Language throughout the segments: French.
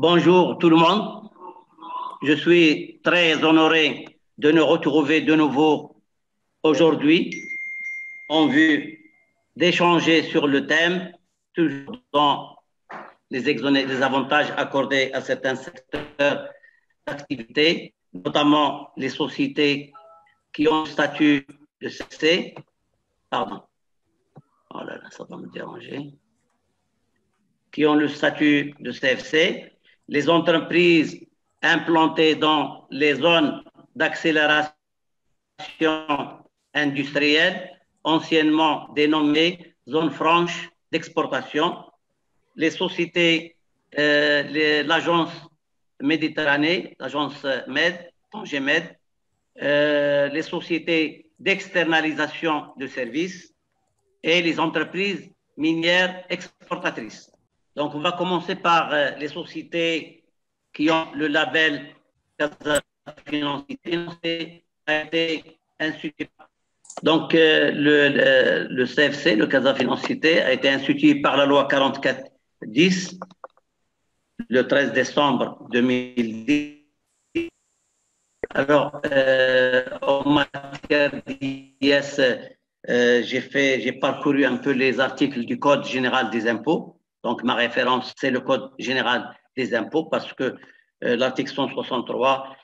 Bonjour tout le monde. Je suis très honoré de nous retrouver de nouveau aujourd'hui en vue d'échanger sur le thème, toujours dans les avantages accordés à certains secteurs d'activité, notamment les sociétés qui ont le statut de CFC. Pardon. Oh là là, ça va me déranger. Qui ont le statut de CFC, les entreprises implantées dans les zones d'accélération industrielle, anciennement dénommées zones franches d'exportation, les sociétés, l'agence Méditerranée, l'agence MED, TANGEMED, les sociétés d'externalisation de services et les entreprises minières exportatrices. Donc, on va commencer par les sociétés qui ont le label Casa Financier a été institué. Donc, le CFC, le Casa Financier, a été institué par la loi 44-10 le 13 décembre 2010. Alors, en matière d'IS, j'ai parcouru un peu les articles du Code général des impôts. Donc, ma référence, c'est le Code général des impôts parce que l'article 163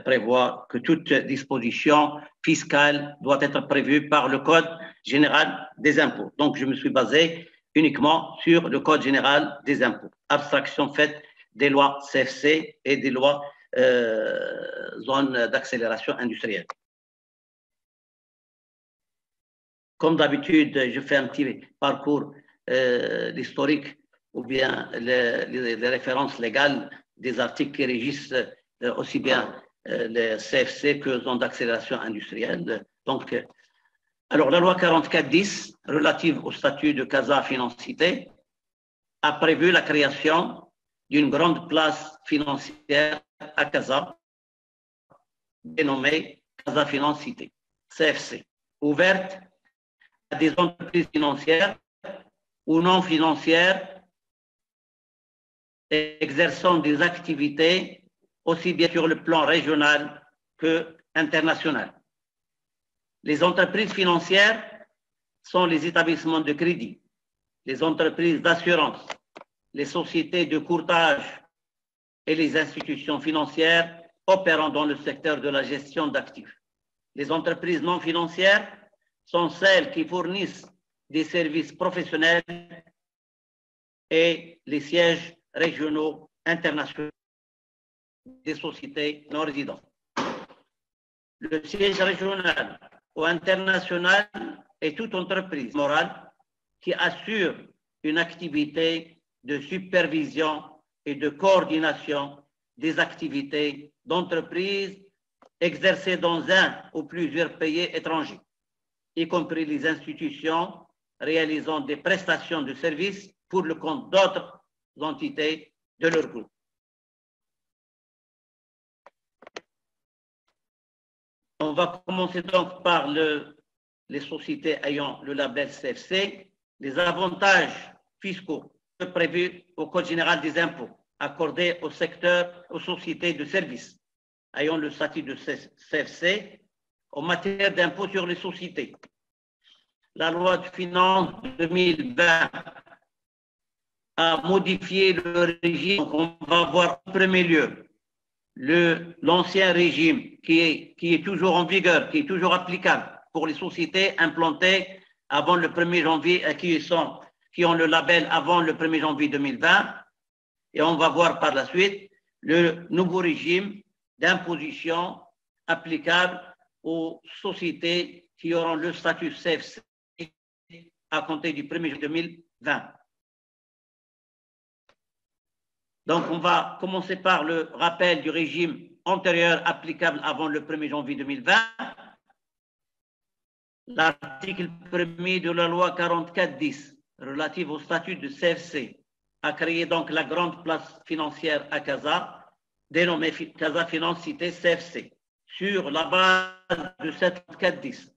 prévoit que toute disposition fiscale doit être prévue par le Code général des impôts. Donc, je me suis basé uniquement sur le Code général des impôts. Abstraction faite des lois CFC et des lois zones d'accélération industrielle. Comme d'habitude, je fais un petit parcours d'historique ou bien les références légales des articles qui régissent aussi bien les CFC que zones d'accélération industrielle. Donc, alors, la loi 44-10 relative au statut de Casa Financité a prévu la création d'une grande place financière à Casa, dénommée Casa Financité, CFC, ouverte à des entreprises financières ou non financières exerçant des activités aussi bien sur le plan régional que international. Les entreprises financières sont les établissements de crédit, les entreprises d'assurance, les sociétés de courtage et les institutions financières opérant dans le secteur de la gestion d'actifs. Les entreprises non financières sont celles qui fournissent des services professionnels et les sièges régionaux internationaux des sociétés non résidentes. Le siège régional ou international est toute entreprise morale qui assure une activité de supervision et de coordination des activités d'entreprise exercées dans un ou plusieurs pays étrangers, y compris les institutions réalisant des prestations de services pour le compte d'autres entités de leur groupe. On va commencer donc par les sociétés ayant le label CFC, les avantages fiscaux prévus au Code général des impôts accordés au secteur, aux sociétés de services ayant le statut de CFC en matière d'impôt sur les sociétés. La loi de finances 2020 a modifié le régime. Donc on va voir en premier lieu l'ancien régime qui est toujours en vigueur, qui est toujours applicable pour les sociétés implantées avant le 1er janvier, qui ont le label avant le 1er janvier 2020. Et on va voir par la suite le nouveau régime d'imposition applicable aux sociétés qui auront le statut CFC à compter du 1er janvier 2020. Donc, on va commencer par le rappel du régime antérieur applicable avant le 1er janvier 2020. L'article 1er de la loi 44-10 relative au statut de CFC a créé donc la grande place financière à Casa, dénommée Casa Financité CFC, sur la base de cette 44-10.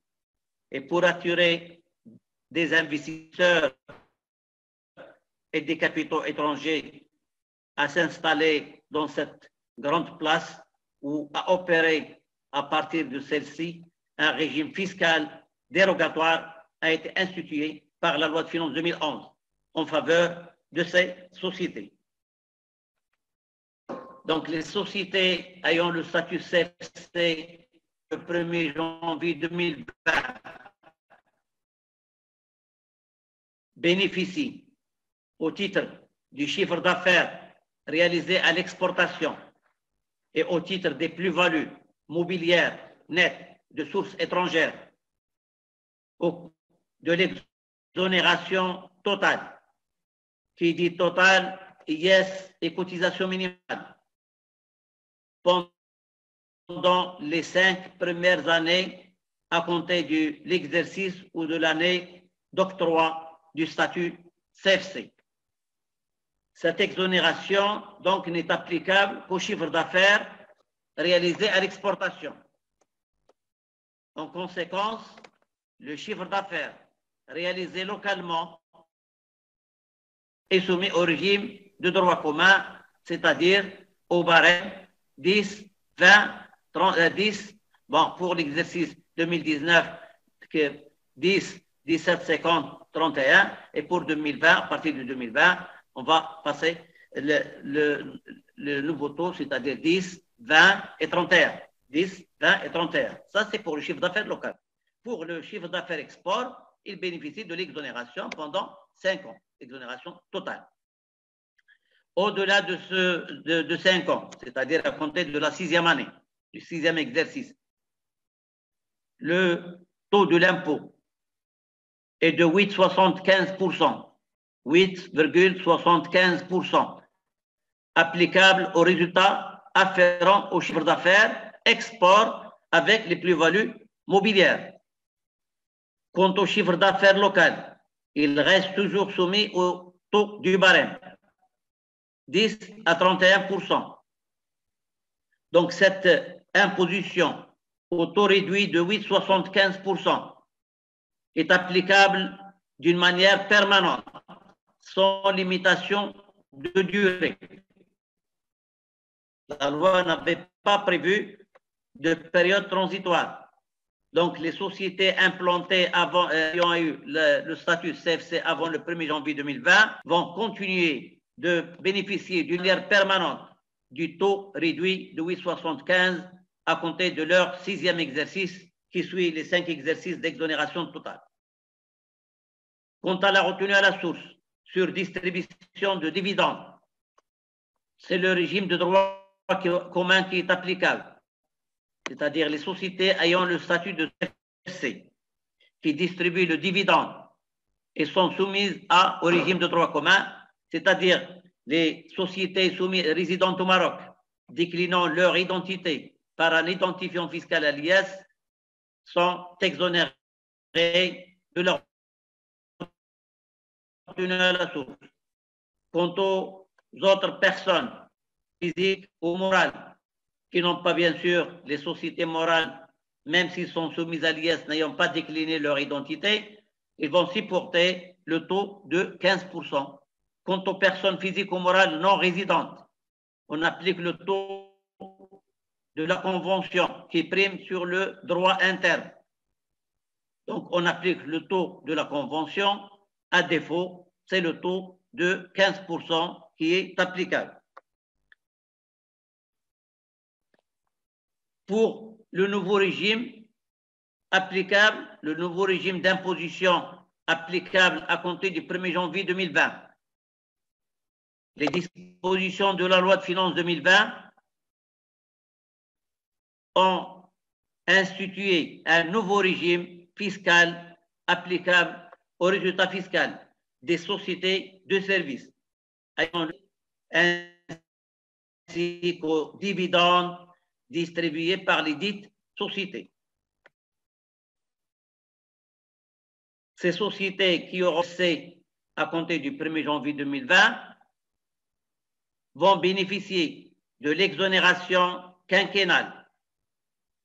Et pour attirer des investisseurs et des capitaux étrangers à s'installer dans cette grande place ou à opérer à partir de celle-ci, un régime fiscal dérogatoire a été institué par la loi de finances 2011 en faveur de ces sociétés. Donc, les sociétés ayant le statut CFC le 1er janvier 2020 bénéficient au titre du chiffre d'affaires réalisé à l'exportation et au titre des plus-values mobilières nettes de sources étrangères de l'exonération totale, qui dit totale, IS et cotisation minimale, pendant les 5 premières années à compter de l'exercice ou de l'année d'octroi du statut CFC. Cette exonération, donc, n'est applicable qu'au chiffre d'affaires réalisé à l'exportation. En conséquence, le chiffre d'affaires réalisé localement est soumis au régime de droit commun, c'est-à-dire au barème 10, 20, 30, 10, bon, pour l'exercice 2019, 10, 17, 50, 31, et pour 2020, à partir de 2020, on va passer le nouveau taux, c'est-à-dire 10, 20 et 31. 10, 20 et 31. Ça, c'est pour le chiffre d'affaires local. Pour le chiffre d'affaires export, il bénéficie de l'exonération pendant 5 ans, exonération totale. Au-delà de 5 ans, c'est-à-dire à compter de la 6e année, du 6e exercice, le taux de l'impôt est de 8,75%. 8,75%, applicable aux résultats afférents au chiffre d'affaires export avec les plus-values mobilières. Quant au chiffre d'affaires local, il reste toujours soumis au taux du barème, 10 à 31%. Donc, cette imposition au taux réduit de 8,75% est applicable d'une manière permanente, sans limitation de durée. La loi n'avait pas prévu de période transitoire. Donc, les sociétés implantées avant, ayant eu le statut CFC avant le 1er janvier 2020 vont continuer de bénéficier d'une manière permanente du taux réduit de 8,75 à compter de leur 6e exercice qui suit les 5 exercices d'exonération totale. Quant à la retenue à la source sur distribution de dividendes, c'est le régime de droit commun qui est applicable, c'est-à-dire les sociétés ayant le statut de CFC qui distribuent le dividende et sont soumises au régime de droit commun, c'est-à-dire les sociétés résidentes au Maroc déclinant leur identité par un identifiant fiscal à l'IS sont exonérées de leur retenue à la source. Quant aux autres personnes physiques ou morales qui n'ont pas, bien sûr, les sociétés morales, même s'ils sont soumises à l'IS, n'ayant pas décliné leur identité, ils vont supporter le taux de 15%. Quant aux personnes physiques ou morales non résidentes, on applique le taux de la convention qui prime sur le droit interne. Donc, on applique le taux de la convention. À défaut, c'est le taux de 15% qui est applicable. Pour le nouveau régime applicable, le nouveau régime d'imposition applicable à compter du 1er janvier 2020, les dispositions de la loi de finances 2020 ont institué un nouveau régime fiscal applicable au résultat fiscal des sociétés de services, ainsi qu'aux dividendes distribués par les dites sociétés. Ces sociétés qui auront cessé à compter du 1er janvier 2020 vont bénéficier de l'exonération quinquennale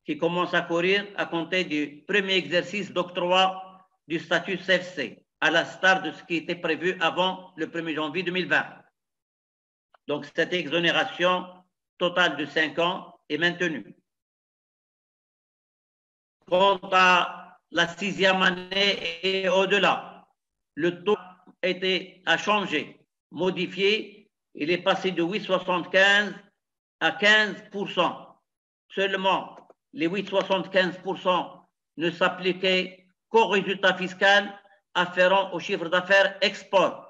qui commence à courir à compter du premier exercice d'octroi du statut CFC, à l'instar de ce qui était prévu avant le 1er janvier 2020. Donc, cette exonération totale de 5 ans est maintenue. Quant à la 6e année et au-delà, le taux a changé, modifié. Il est passé de 8,75 à 15%. Seulement, les 8,75% ne s'appliquaient qu'au résultat fiscal afférent au chiffre d'affaires export.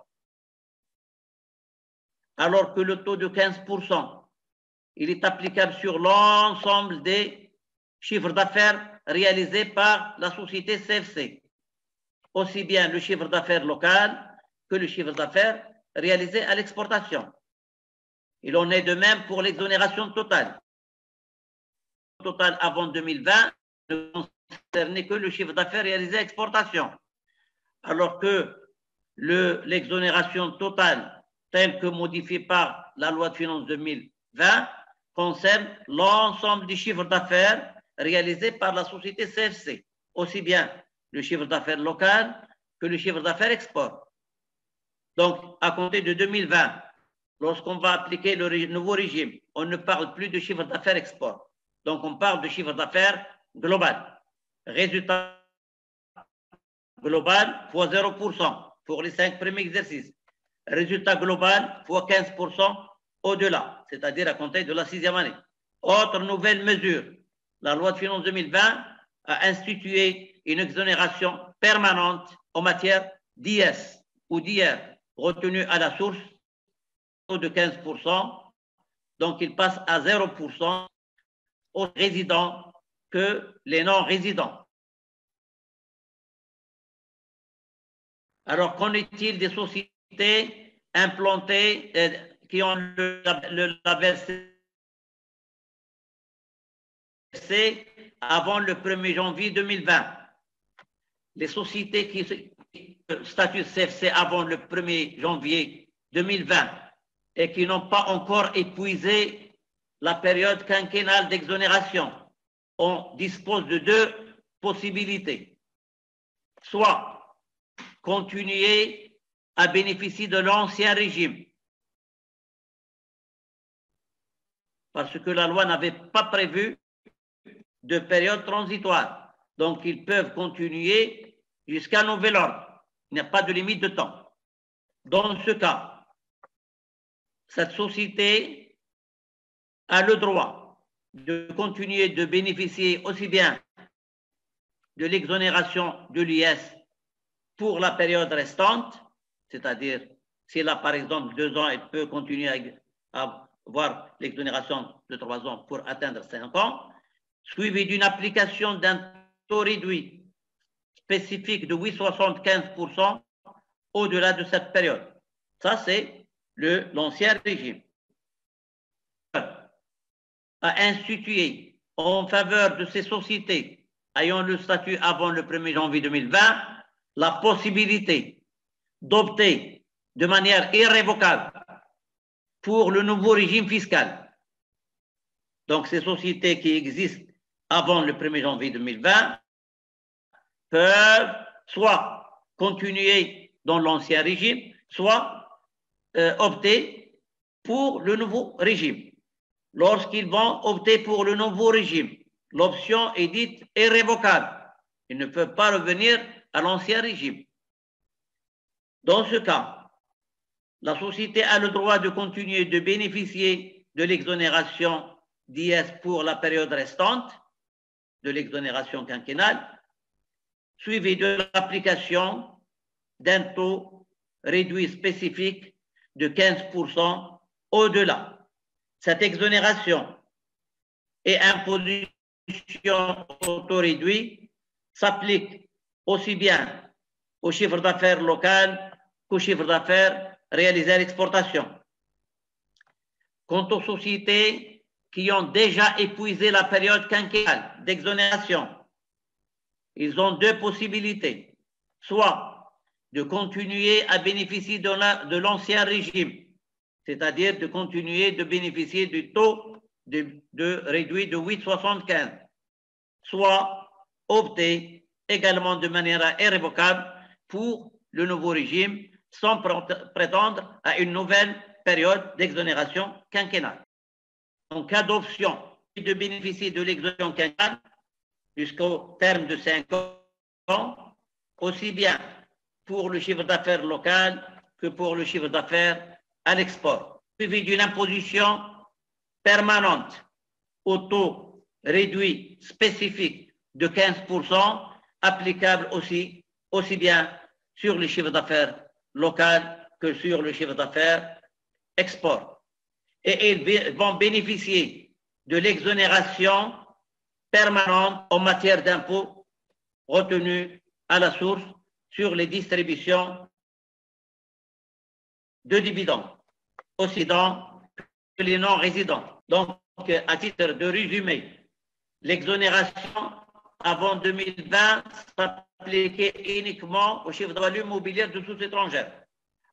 Alors que le taux de 15%, il est applicable sur l'ensemble des chiffres d'affaires réalisés par la société CFC, aussi bien le chiffre d'affaires local que le chiffre d'affaires réalisé à l'exportation. Il en est de même pour l'exonération totale. Le total avant 2020 ne concernait que le chiffre d'affaires réalisé à l'exportation, alors que l'exonération totale, telle que modifiée par la loi de finances 2020, concerne l'ensemble du chiffre d'affaires réalisé par la société CFC, aussi bien le chiffre d'affaires local que le chiffre d'affaires export. Donc, à compter de 2020, lorsqu'on va appliquer le nouveau régime, on ne parle plus de chiffre d'affaires export. Donc, on parle de chiffre d'affaires global. Résultat global fois 0% pour les 5 premiers exercices. Résultat global fois 15% au-delà, c'est-à-dire à compter de la 6e année. Autre nouvelle mesure, la loi de finances 2020 a institué une exonération permanente en matière d'IS ou d'IR, retenu à la source de 15%. Donc, il passe à 0% aux résidents que les non-résidents. Alors, qu'en est-il des sociétés implantées qui ont le label CFC avant le 1er janvier 2020? Les sociétés qui statut CFC avant le 1er janvier 2020 et qui n'ont pas encore épuisé la période quinquennale d'exonération, on dispose de 2 possibilités. Soit continuer à bénéficier de l'ancien régime, parce que la loi n'avait pas prévu de période transitoire. Donc, ils peuvent continuer jusqu'à nouvel ordre. Il n'y a pas de limite de temps. Dans ce cas, cette société a le droit de continuer de bénéficier aussi bien de l'exonération de l'IS pour la période restante, c'est-à-dire si elle a par exemple 2 ans, elle peut continuer à avoir l'exonération de 3 ans pour atteindre 5 ans, suivi d'une application d'un taux réduit spécifique de 8,75% au-delà de cette période. Ça, c'est l'ancien régime. A institué en faveur de ces sociétés ayant le statut avant le 1er janvier 2020 la possibilité d'opter de manière irrévocable pour le nouveau régime fiscal. Donc, ces sociétés qui existent avant le 1er janvier 2020 peuvent soit continuer dans l'ancien régime, soit opter pour le nouveau régime. Lorsqu'ils vont opter pour le nouveau régime, l'option est dite irrévocable. Ils ne peuvent pas revenir à l'ancien régime. Dans ce cas, la société a le droit de continuer de bénéficier de l'exonération d'IS pour la période restante de l'exonération quinquennale, suivie de l'application d'un taux réduit spécifique de 15% au-delà. Cette exonération et imposition au taux réduit s'applique aussi bien au chiffre d'affaires local qu'au chiffre d'affaires réalisé à l'exportation. Quant aux sociétés qui ont déjà épuisé la période quinquennale d'exonération, ils ont 2 possibilités. Soit de continuer à bénéficier de l'ancien régime, c'est-à-dire de continuer de bénéficier du taux de réduit de 8,75, soit opter également de manière irrévocable pour le nouveau régime sans prétendre à une nouvelle période d'exonération quinquennale. En cas d'option de bénéficier de l'exonération quinquennale jusqu'au terme de 5 ans, aussi bien pour le chiffre d'affaires local que pour le chiffre d'affaires à l'export, suivi d'une imposition permanente au taux réduit spécifique de 15%, applicable aussi bien sur le chiffre d'affaires local que sur le chiffre d'affaires export. Et ils vont bénéficier de l'exonération permanente en matière d'impôts retenus à la source sur les distributions de dividendes, aussi dans que les non-résidents. Donc, à titre de résumé, l'exonération avant 2020 s'appliquait uniquement au chiffre de valeur mobilière de sources étrangères,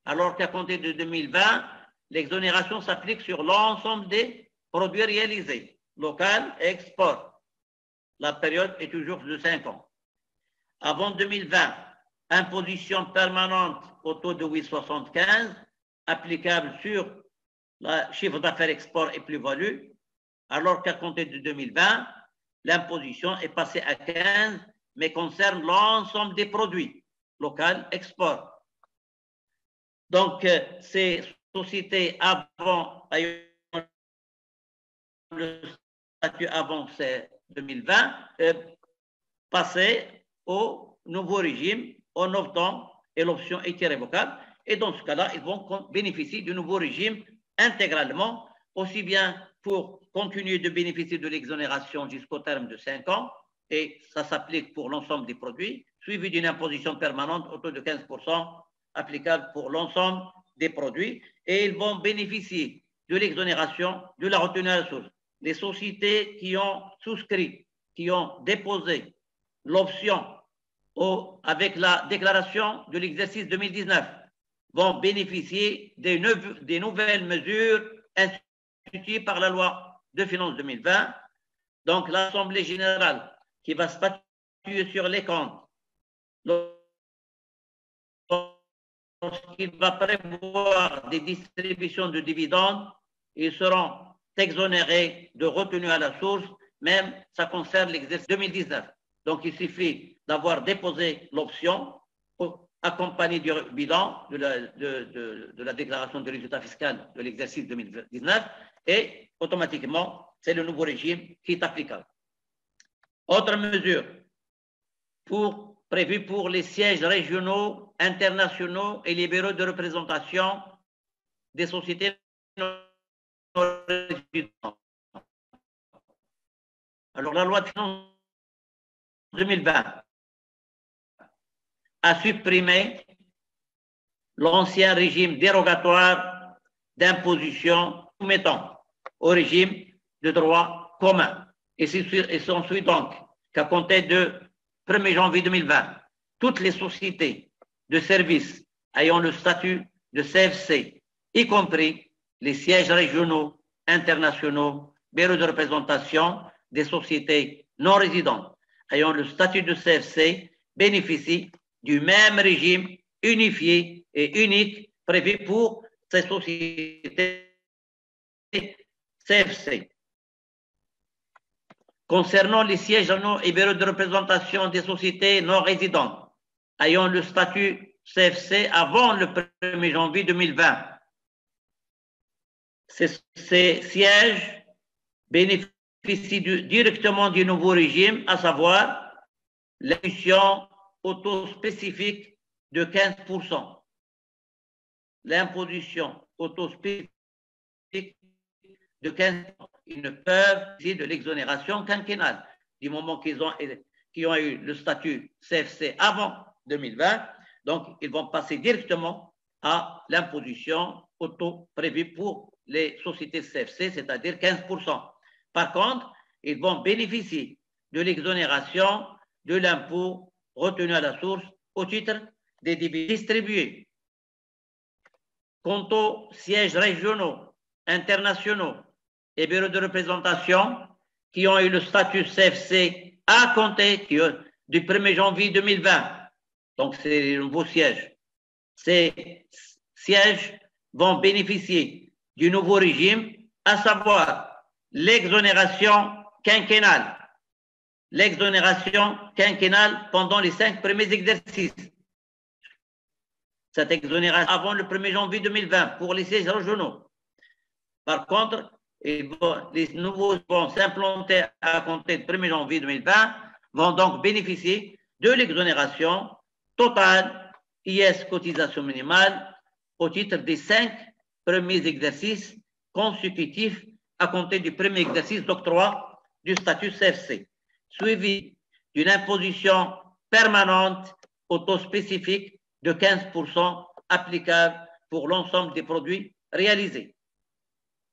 alors qu'à compter de 2020, l'exonération s'applique sur l'ensemble des produits réalisés, local et export. La période est toujours de 5 ans. Avant 2020, imposition permanente au taux de 8,75, applicable sur le chiffre d'affaires export et plus-value, alors qu'à compter de 2020, l'imposition est passée à 15, mais concerne l'ensemble des produits, local, export. Donc, ces sociétés avant, le statut avant 2020, passaient au nouveau régime en optant et l'option est irrévocable. Et dans ce cas-là, ils vont bénéficier du nouveau régime intégralement, aussi bien pour continuer de bénéficier de l'exonération jusqu'au terme de 5 ans, et ça s'applique pour l'ensemble des produits, suivi d'une imposition permanente au taux de 15%, applicable pour l'ensemble des produits, et ils vont bénéficier de l'exonération de la retenue à la source. Les sociétés qui ont souscrit, qui ont déposé l'option avec la déclaration de l'exercice 2019 vont bénéficier des nouvelles mesures instituées par la loi de finances 2020. Donc, l'Assemblée générale qui va statuer sur les comptes, lorsqu'il va prévoir des distributions de dividendes, ils seront exonérés de retenue à la source, même ça concerne l'exercice 2019. Donc, il suffit d'avoir déposé l'option accompagnée du bilan de la déclaration de résultat fiscal de l'exercice 2019 et automatiquement, c'est le nouveau régime qui est applicable. Autre mesure prévue pour les sièges régionaux, internationaux et les bureaux de représentation des sociétés non-résidentes. Alors, la loi de finances 2020 a supprimé l'ancien régime dérogatoire d'imposition soumettant au régime de droit commun. Et s'ensuit donc qu'à compter de 1er janvier 2020, toutes les sociétés de services ayant le statut de CFC, y compris les sièges régionaux, internationaux, bureaux de représentation des sociétés non résidentes ayant le statut de CFC, bénéficient du même régime unifié et unique prévu pour ces sociétés CFC. Concernant les sièges et bureaux de représentation des sociétés non résidentes ayant le statut CFC avant le 1er janvier 2020, ces sièges bénéficient directement du nouveau régime, à savoir l'imposition au taux spécifique de 15%. L'imposition au taux spécifique de 15%. Ils ne peuvent bénéficier de l'exonération quinquennale du moment qu'ils ont eu le statut CFC avant 2020. Donc, ils vont passer directement à l'imposition au taux prévu pour les sociétés CFC, c'est-à-dire 15%. Par contre, ils vont bénéficier de l'exonération de l'impôt retenu à la source au titre des dividendes distribués. Quant aux sièges régionaux, internationaux et bureaux de représentation qui ont eu le statut CFC à compter du 1er janvier 2020, donc c'est les nouveaux sièges. Ces sièges vont bénéficier du nouveau régime, à savoir l'exonération quinquennale. L'exonération quinquennale pendant les 5 premiers exercices. Cette exonération avant le 1er janvier 2020 pour les sièges régionaux. Par contre, les nouveaux vont s'implanter à compter du 1er janvier 2020, vont donc bénéficier de l'exonération totale IS cotisation minimale au titre des 5 premiers exercices consécutifs à compter du premier exercice d'octroi du statut CFC, suivi d'une imposition permanente au taux spécifique de 15% applicable pour l'ensemble des produits réalisés.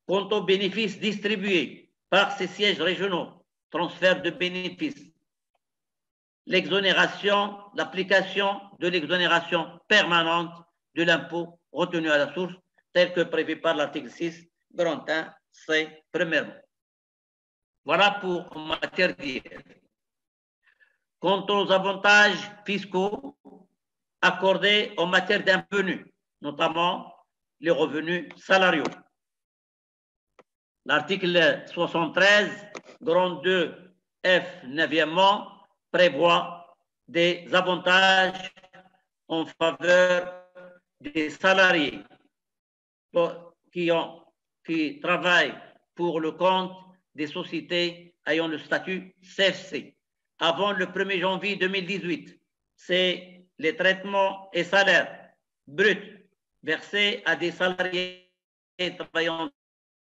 Quant aux bénéfices distribués par ces sièges régionaux, transfert de bénéfices, l'application de l'exonération permanente de l'impôt retenu à la source, tel que prévu par l'article 6, grand 1, C, premièrement. Voilà pour en matière d'IR. Quant aux avantages fiscaux accordés en matière d'impôts, notamment les revenus salariaux. L'article 73, grand 2, F, 9e, prévoit des avantages en faveur des salariés qui travaillent pour le compte des sociétés ayant le statut CFC. Avant le 1er janvier 2018, c'est les traitements et salaires bruts versés à des salariés travaillant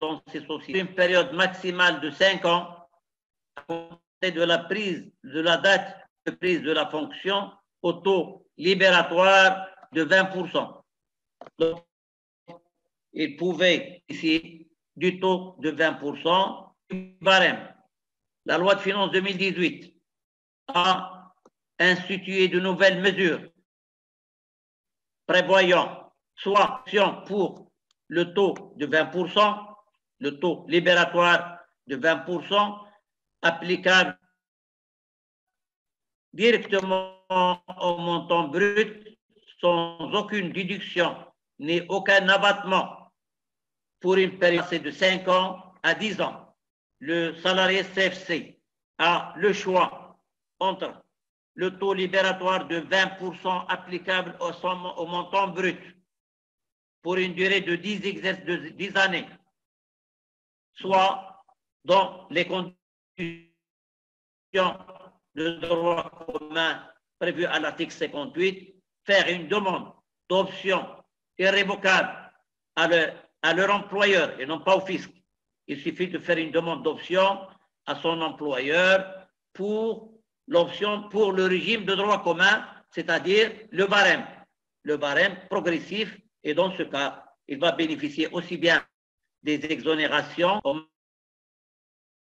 dans ces sociétés une période maximale de 5 ans à compter de la prise de la date de prise de la fonction au taux libératoire de 20%. Donc, il pouvait ici du taux de 20% du barème. La loi de finances 2018 a institué de nouvelles mesures prévoyant soit pour le taux de 20%, le taux libératoire de 20%, applicable directement au montant brut sans aucune déduction ni aucun abattement pour une période de 5 ans à 10 ans. Le salarié CFC a le choix entre le taux libératoire de 20% applicable au montant brut pour une durée de 10 années, soit dans les conditions de droit commun prévues à l'article 58, faire une demande d'option irrévocable à leur employeur et non pas au fisc. Il suffit de faire une demande d'option à son employeur pour l'option pour le régime de droit commun, c'est-à-dire le barème progressif, et dans ce cas, il va bénéficier aussi bien des exonérations en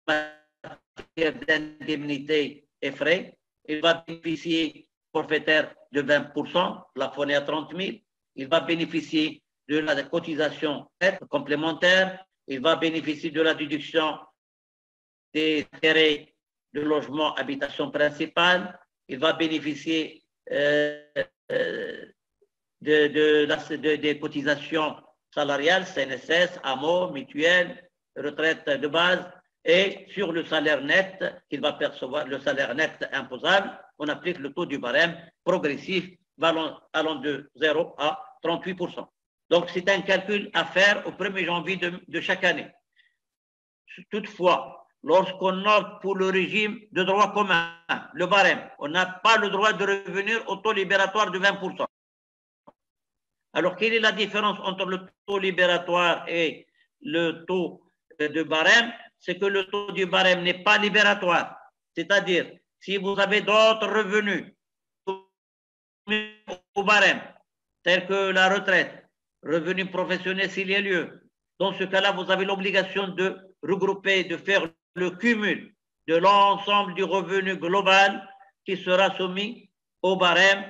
matière d'indemnités et frais, il va bénéficier forfaitaire de 20%, plafonné à 30 000, il va bénéficier de la cotisation complémentaire, il va bénéficier de la déduction des intérêts de logement habitation principale, il va bénéficier des cotisations salariales, CNSS, AMO, mutuelle, retraite de base, et sur le salaire net qu'il va percevoir, le salaire net imposable, on applique le taux du barème progressif allant de 0 à 38%. Donc, c'est un calcul à faire au 1er janvier de chaque année. Toutefois, lorsqu'on opte pour le régime de droit commun, le barème, on n'a pas le droit de revenir au taux libératoire de 20%. Alors, quelle est la différence entre le taux libératoire et le taux de barème? C'est que le taux du barème n'est pas libératoire. C'est-à-dire, si vous avez d'autres revenus au barème, tels que la retraite, revenus professionnels s'il y a lieu, dans ce cas-là, vous avez l'obligation de regrouper, de faire le cumul de l'ensemble du revenu global qui sera soumis au barème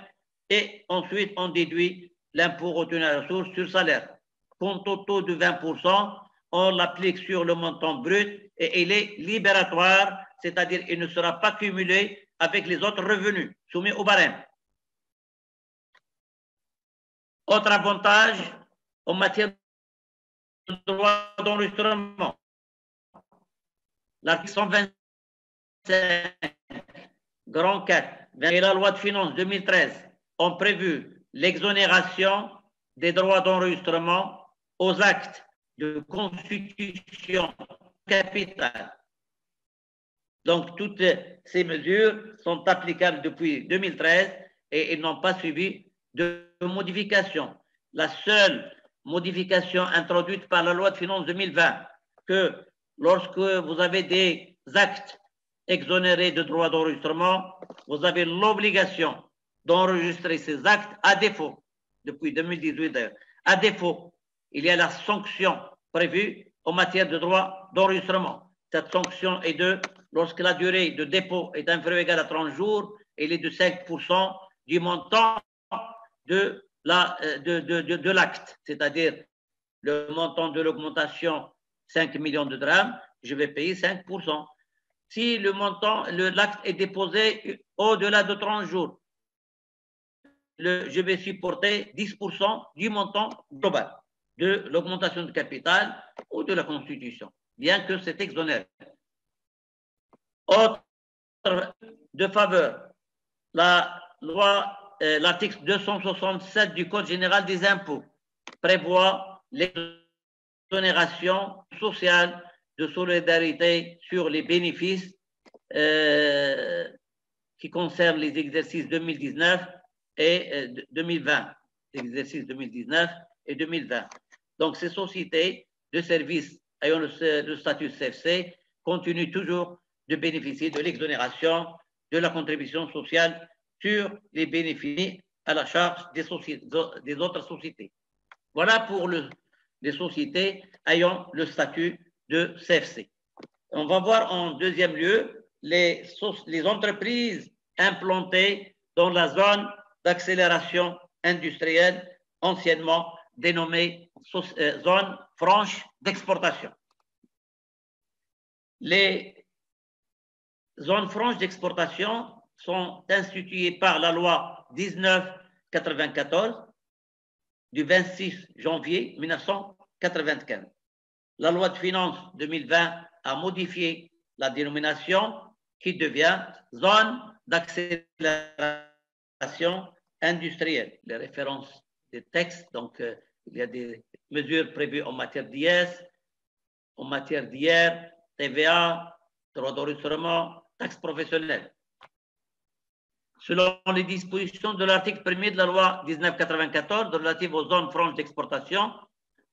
et ensuite on déduit l'impôt retenu à la source sur salaire. Quant au taux de 20%, on l'applique sur le montant brut et il est libératoire, c'est-à-dire il ne sera pas cumulé avec les autres revenus soumis au barème. Autre avantage en matière droit d'enregistrement. L'article 125, grand 4, et la loi de finances 2013 ont prévu l'exonération des droits d'enregistrement aux actes de constitution capitale. Donc, toutes ces mesures sont applicables depuis 2013 et ils n'ont pas suivi de modification. La seule modification introduite par la loi de finances 2020, que lorsque vous avez des actes exonérés de droits d'enregistrement, vous avez l'obligation d'enregistrer ces actes à défaut, depuis 2018 d'ailleurs. À défaut, il y a la sanction prévue en matière de droits d'enregistrement. Cette sanction est de, lorsque la durée de dépôt est inférieure ou égale à 30 jours, elle est de 5% du montant de l'acte, c'est-à-dire le montant de l'augmentation, 5 millions de dirhams, je vais payer 5%. Si le montant, l'acte est déposé au-delà de 30 jours, je vais supporter 10% du montant global de l'augmentation de capital ou de la constitution, bien que c'est exonéré. Autre de faveur, la loi, l'article 267 du Code général des impôts prévoit l'exonération sociale de solidarité sur les bénéfices qui concernent les exercices 2019 et 2020, exercices 2019 et 2020. Donc, ces sociétés de services ayant le statut CFC continuent toujours de bénéficier de l'exonération de la contribution sociale sur les bénéfices à la charge des autres sociétés. Voilà pour les sociétés ayant le statut de CFC. On va voir en deuxième lieu les entreprises implantées dans la zone d'accélération industrielle, anciennement dénommée zone franche d'exportation. Les zones franches d'exportation sont instituées par la loi 1994 du 26 janvier 1995. La loi de finances 2020 a modifié la dénomination qui devient zone d'accélération industrielle. Les références des textes, donc il y a des mesures prévues en matière d'IS, en matière d'IR, TVA, droit d'enregistrement, taxes professionnelles. Selon les dispositions de l'article 1er de la loi 1994 relative aux zones franches d'exportation,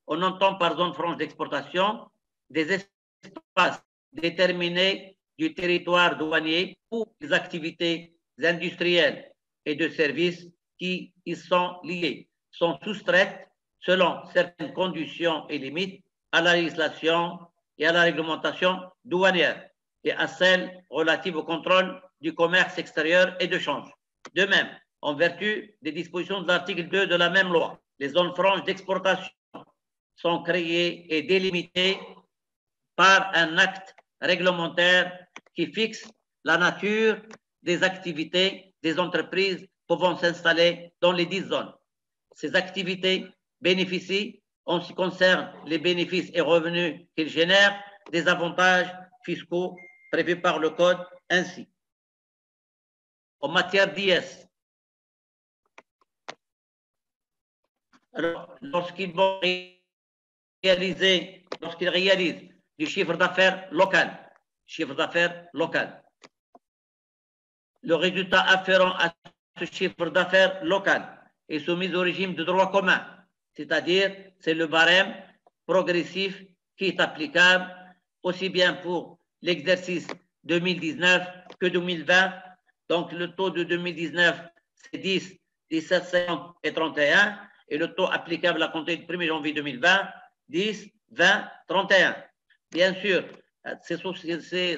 on entend par zone franche d'exportation des espaces déterminés du territoire douanier où les activités industrielles et de services qui y sont liées sont soustraites selon certaines conditions et limites à la législation et à la réglementation douanière et à celles relatives au contrôle du commerce extérieur et de change. De même, en vertu des dispositions de l'article 2 de la même loi, les zones franches d'exportation sont créées et délimitées par un acte réglementaire qui fixe la nature des activités des entreprises pouvant s'installer dans les 10 zones. Ces activités bénéficient, en ce qui concerne les bénéfices et revenus qu'ils génèrent, des avantages fiscaux prévus par le Code ainsi. En matière d'IS, alors lorsqu'ils réalisent du chiffre d'affaires local, le résultat afférent à ce chiffre d'affaires local est soumis au régime de droit commun, c'est-à-dire c'est le barème progressif qui est applicable aussi bien pour l'exercice 2019 que 2020. Donc le taux de 2019 c'est 10, 17, 50 et 31 et le taux applicable à compter du 1er janvier 2020, 10, 20, 31. Bien sûr, ces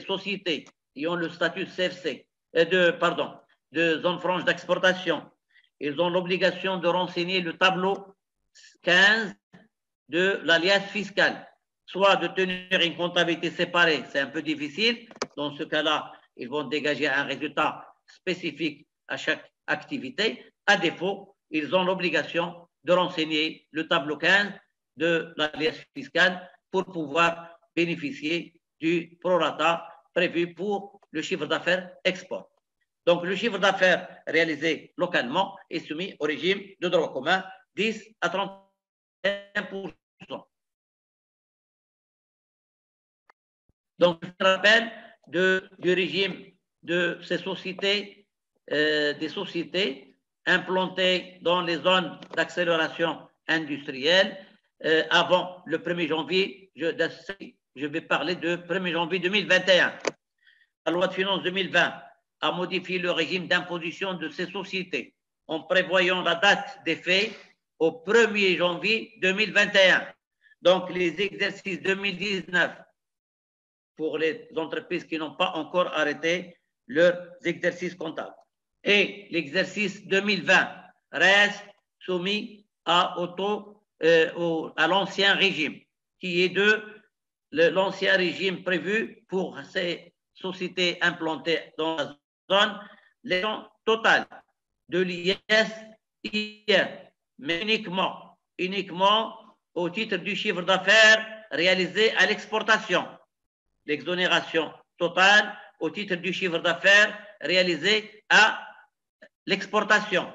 sociétés qui ont le statut CFC, de zone franche d'exportation, ils ont l'obligation de renseigner le tableau 15 de l'alias fiscale, soit de tenir une comptabilité séparée, c'est un peu difficile. Dans ce cas-là, ils vont dégager un résultat spécifique à chaque activité. À défaut, ils ont l'obligation de renseigner le tableau 15 de la liasse fiscale pour pouvoir bénéficier du prorata prévu pour le chiffre d'affaires export. Donc, le chiffre d'affaires réalisé localement est soumis au régime de droit commun 10 à 31%. Donc, je rappelle du régime de ces sociétés, des sociétés implantées dans les zones d'accélération industrielle avant le 1er janvier, je vais parler de 1er janvier 2021. La loi de finances 2020 a modifié le régime d'imposition de ces sociétés en prévoyant la date d'effet au 1er janvier 2021. Donc, les exercices 2019 pour les entreprises qui n'ont pas encore arrêté leurs exercices comptables. Et l'exercice 2020 reste soumis à l'ancien régime, qui est de l'ancien régime prévu pour ces sociétés implantées dans la zone, les gens totales de l'IS, mais uniquement au titre du chiffre d'affaires réalisé à l'exportation. L'exonération totale au titre du chiffre d'affaires réalisé à l'exportation.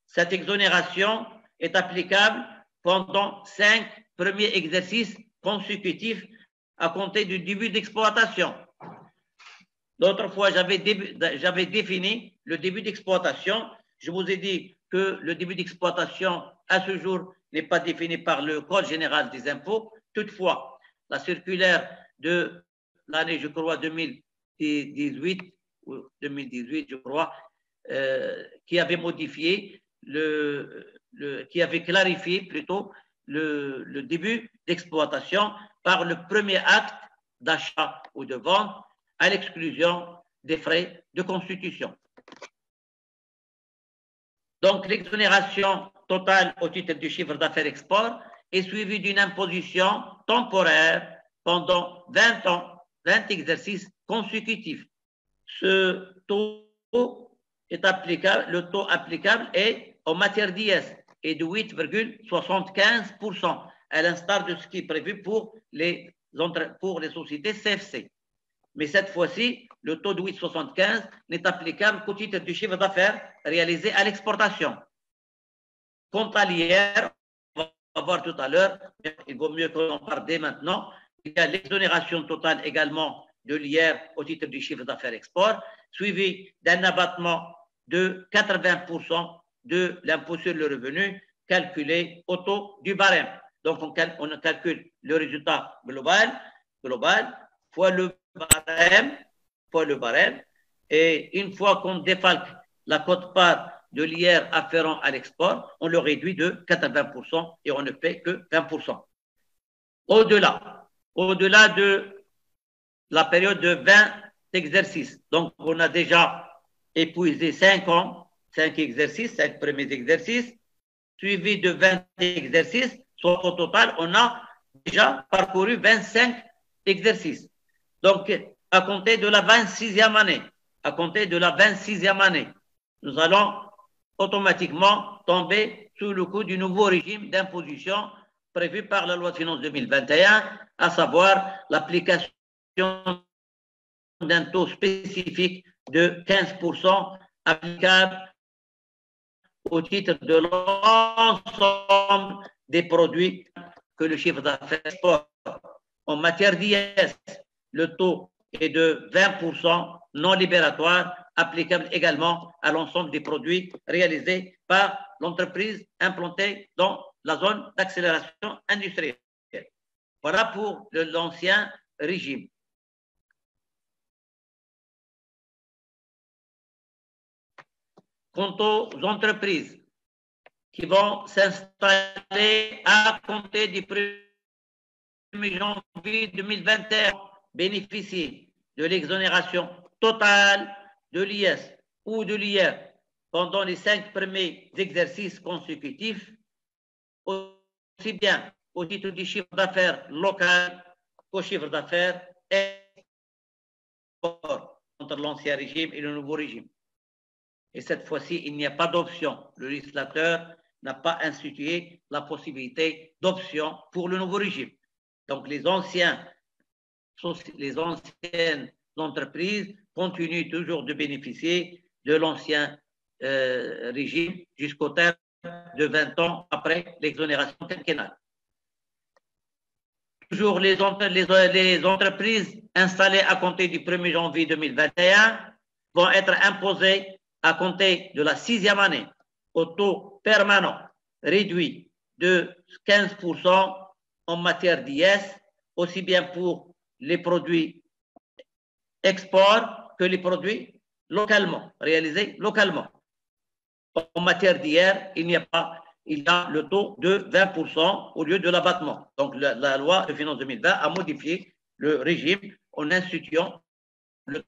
Cette exonération est applicable pendant 5 premiers exercices consécutifs à compter du début d'exploitation. L'autre fois, j'avais défini le début d'exploitation. Je vous ai dit que le début d'exploitation, à ce jour, n'est pas défini par le Code général des impôts. Toutefois, la circulaire de l'année, je crois, 2018, je crois, qui avait modifié, qui avait clarifié plutôt le début d'exploitation par le premier acte d'achat ou de vente à l'exclusion des frais de constitution. Donc, l'exonération totale au titre du chiffre d'affaires export est suivie d'une imposition temporaire pendant 20 ans, 20 exercices consécutifs. Ce taux est applicable, le taux applicable est en matière d'IS et de 8,75%, à l'instar de ce qui est prévu pour les sociétés CFC. Mais cette fois-ci, le taux de 8,75 n'est applicable qu'au titre du chiffre d'affaires réalisé à l'exportation. Quant à l'IR, on va voir tout à l'heure, il vaut mieux qu'on en parle dès maintenant. Il y a l'exonération totale également de l'IR au titre du chiffre d'affaires export, suivi d'un abattement de 80% de l'impôt sur le revenu calculé au taux du barème. Donc, on calcule le résultat global fois le barème, et une fois qu'on défalque la quote-part de l'IR afférent à l'export, on le réduit de 80% et on ne paie que 20%. Au-delà de la période de 20 exercices, donc on a déjà épuisé 5 exercices, 5 premiers exercices, suivi de 20 exercices, soit au total, on a déjà parcouru 25 exercices. Donc, à compter de la 26e année, nous allons automatiquement tomber sous le coup du nouveau régime d'imposition prévu par la loi de finances 2021, à savoir l'application d'un taux spécifique de 15% applicable au titre de l'ensemble des produits que le chiffre d'affaires exporte. En matière d'IS, le taux est de 20% non libératoire, applicable également à l'ensemble des produits réalisés par l'entreprise implantée dans la zone d'accélération industrielle. Voilà pour l'ancien régime. Quant aux entreprises qui vont s'installer à compter du 1er janvier 2021, bénéficier de l'exonération totale de l'IS ou de l'IR pendant les 5 premiers exercices consécutifs, aussi bien au titre du chiffre d'affaires local qu'au chiffre d'affaires export, entre l'ancien régime et le nouveau régime. Et cette fois-ci, il n'y a pas d'option. Le législateur n'a pas institué la possibilité d'option pour le nouveau régime. Donc, les anciennes entreprises continuent toujours de bénéficier de l'ancien régime jusqu'au terme de 20 ans après l'exonération quinquennale. Toujours les entreprises installées à compter du 1er janvier 2021 vont être imposées à compter de la 6e année au taux permanent réduit de 15% en matière d'IS, aussi bien pour les produits export que les produits localement, réalisés localement. En matière d'IR, il y a le taux de 20% au lieu de l'abattement. Donc, la loi de finances 2020 a modifié le régime en instituant le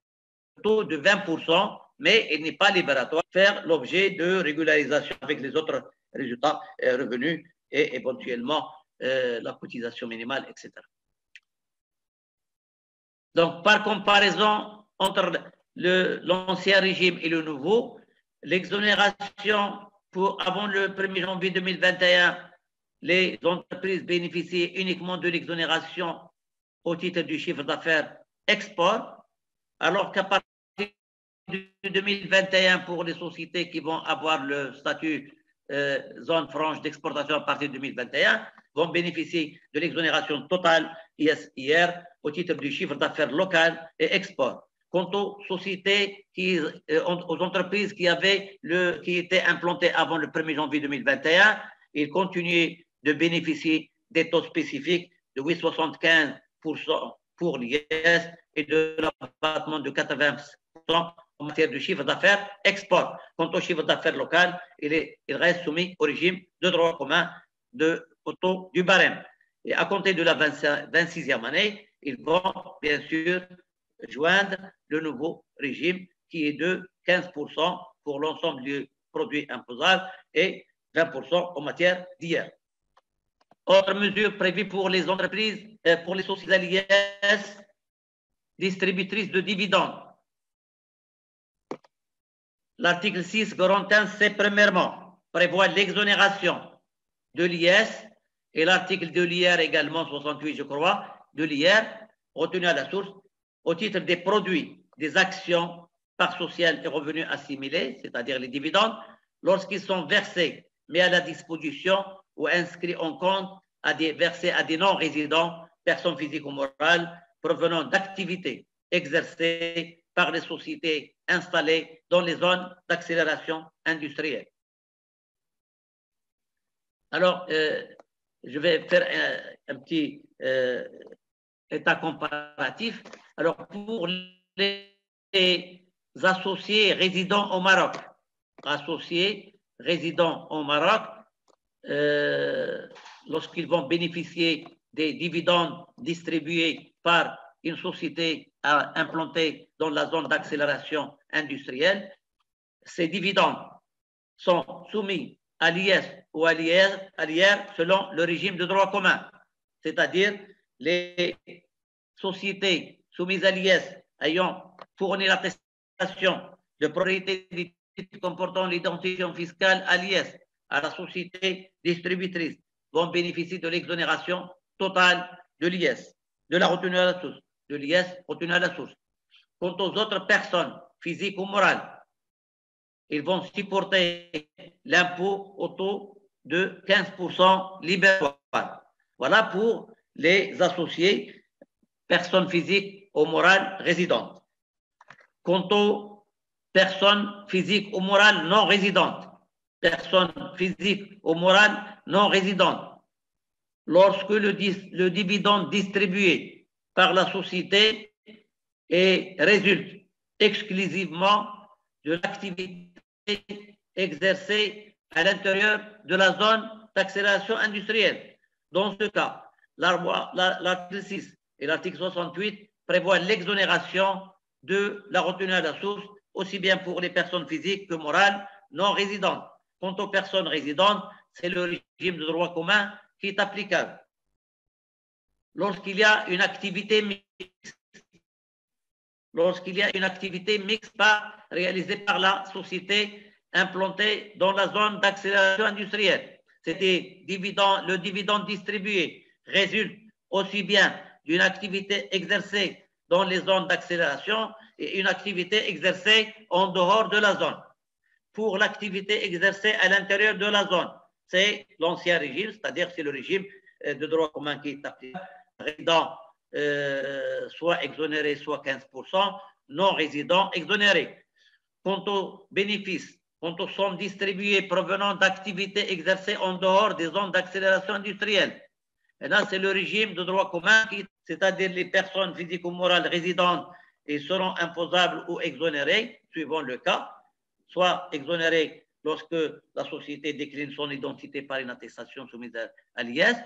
taux de 20%, mais il n'est pas libératoire, faire l'objet de régularisation avec les autres résultats revenus et éventuellement la cotisation minimale, etc. Donc, par comparaison entre l'ancien régime et le nouveau, l'exonération avant le 1er janvier 2021, les entreprises bénéficiaient uniquement de l'exonération au titre du chiffre d'affaires export, alors qu'à partir de 2021, pour les sociétés qui vont avoir le statut zone franche d'exportation à partir de 2021, vont bénéficier de l'exonération totale ISIR au titre du chiffre d'affaires local et export. Quant aux sociétés, aux entreprises qui étaient implantées avant le 1er janvier 2021, ils continuaient de bénéficier des taux spécifiques de 8,75% pour l'IS et de l'abattement de 80% en matière de chiffre d'affaires export. Quant au chiffre d'affaires local, il reste soumis au régime de droit commun au taux du barème. Et à compter de la 26e année, ils vont bien sûr joindre le nouveau régime qui est de 15% pour l'ensemble des produits imposables et 20% en matière d'IR. Autre mesure prévue pour les entreprises, pour les sociétés l'IS distributrices de dividendes. L'article 6, grand 1, c'est premièrement prévoit l'exonération de l'IS et l'article de l'IR également, 68 je crois, de l'IR, retenu à la source, au titre des produits, des actions, parts sociales et revenus assimilés, c'est-à-dire les dividendes, lorsqu'ils sont versés, mis à la disposition ou inscrits en compte, versés à des non-résidents, personnes physiques ou morales, provenant d'activités exercées par les sociétés installées dans les zones d'accélération industrielle. Alors, je vais faire un petit état comparatif. Alors, pour les associés résidents au Maroc, lorsqu'ils vont bénéficier des dividendes distribués par une société implantée dans la zone d'accélération industrielle, ces dividendes sont soumis à l'IS ou à l'IR selon le régime de droit commun, c'est-à-dire les sociétés soumises à l'IS ayant fourni l'attestation de propriété des titres comportant l'identification fiscale à l'IS, à la société distributrice, vont bénéficier de l'exonération totale de l'IS, de la retenue à la source, de l'IS retenue à la source. Quant aux autres personnes physiques ou morales, ils vont supporter l'impôt au taux de 15% libératoire. Voilà pour les associés, personnes physiques ou morales résidentes. Quant aux personnes physiques ou morales non résidentes, lorsque le dividende distribué par la société résulte exclusivement de l'activité exercée à l'intérieur de la zone d'accélération industrielle. Dans ce cas, l'article 6 et l'article 68 prévoient l'exonération de la retenue à la source, aussi bien pour les personnes physiques que morales non résidentes. Quant aux personnes résidentes, c'est le régime de droit commun qui est applicable. Lorsqu'il y a une activité mixte réalisée par la société implantés dans la zone d'accélération industrielle. Le dividende distribué résulte aussi bien d'une activité exercée dans les zones d'accélération et une activité exercée en dehors de la zone. Pour l'activité exercée à l'intérieur de la zone, c'est l'ancien régime, c'est-à-dire c'est le régime de droit commun qui est appliqué. Résident soit exonéré, soit 15%, non résident exonéré. Quant aux bénéfices, quant aux sommes distribuées provenant d'activités exercées en dehors des zones d'accélération industrielle, et là, c'est le régime de droit commun, c'est-à-dire les personnes physiques ou morales résidentes et seront imposables ou exonérées, suivant le cas, soit exonérées lorsque la société décline son identité par une attestation soumise à l'IS,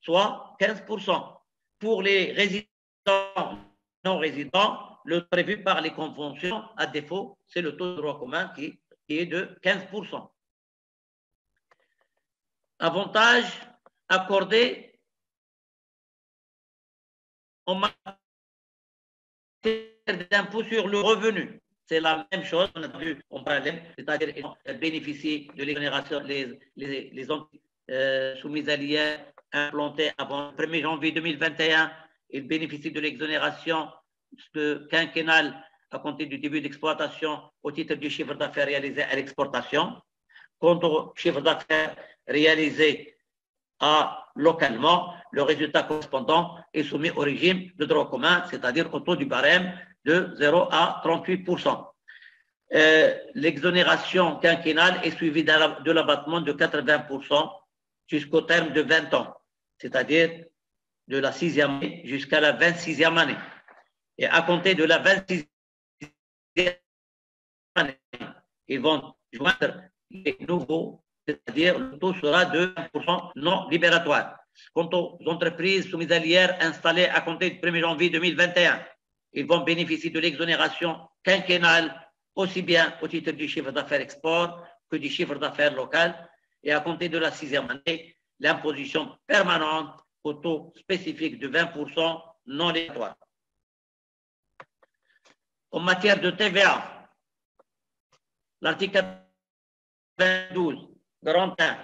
soit 15%. Pour les résidents non résidents, le prévu par les conventions, à défaut, c'est le taux de droit commun qui est de 15%. Avantages accordés en matière d'impôt sur le revenu. C'est la même chose, on a vu en parallèle, c'est-à-dire bénéficier de l'exonération les entreprises soumises à l'IR implantées avant le 1er janvier 2021. Ils bénéficient de l'exonération quinquennale à compter du début d'exploitation au titre du chiffre d'affaires réalisé à l'exportation. Quant au chiffre d'affaires réalisé localement, le résultat correspondant est soumis au régime de droit commun, c'est-à-dire au taux du barème de 0 à 38%. L'exonération quinquennale est suivie de l'abattement de 80% jusqu'au terme de 20 ans, c'est-à-dire de la 6e année jusqu'à la 26e année. Et à compter de la 26e année, ils vont joindre les nouveaux, c'est-à-dire le taux sera de 1% non libératoire. Quant aux entreprises soumises à l'IR installées à compter du 1er janvier 2021, ils vont bénéficier de l'exonération quinquennale aussi bien au titre du chiffre d'affaires export que du chiffre d'affaires local, et à compter de la 6e année, l'imposition permanente au taux spécifique de 20% non libératoire. En matière de TVA, l'article 92, grand 1,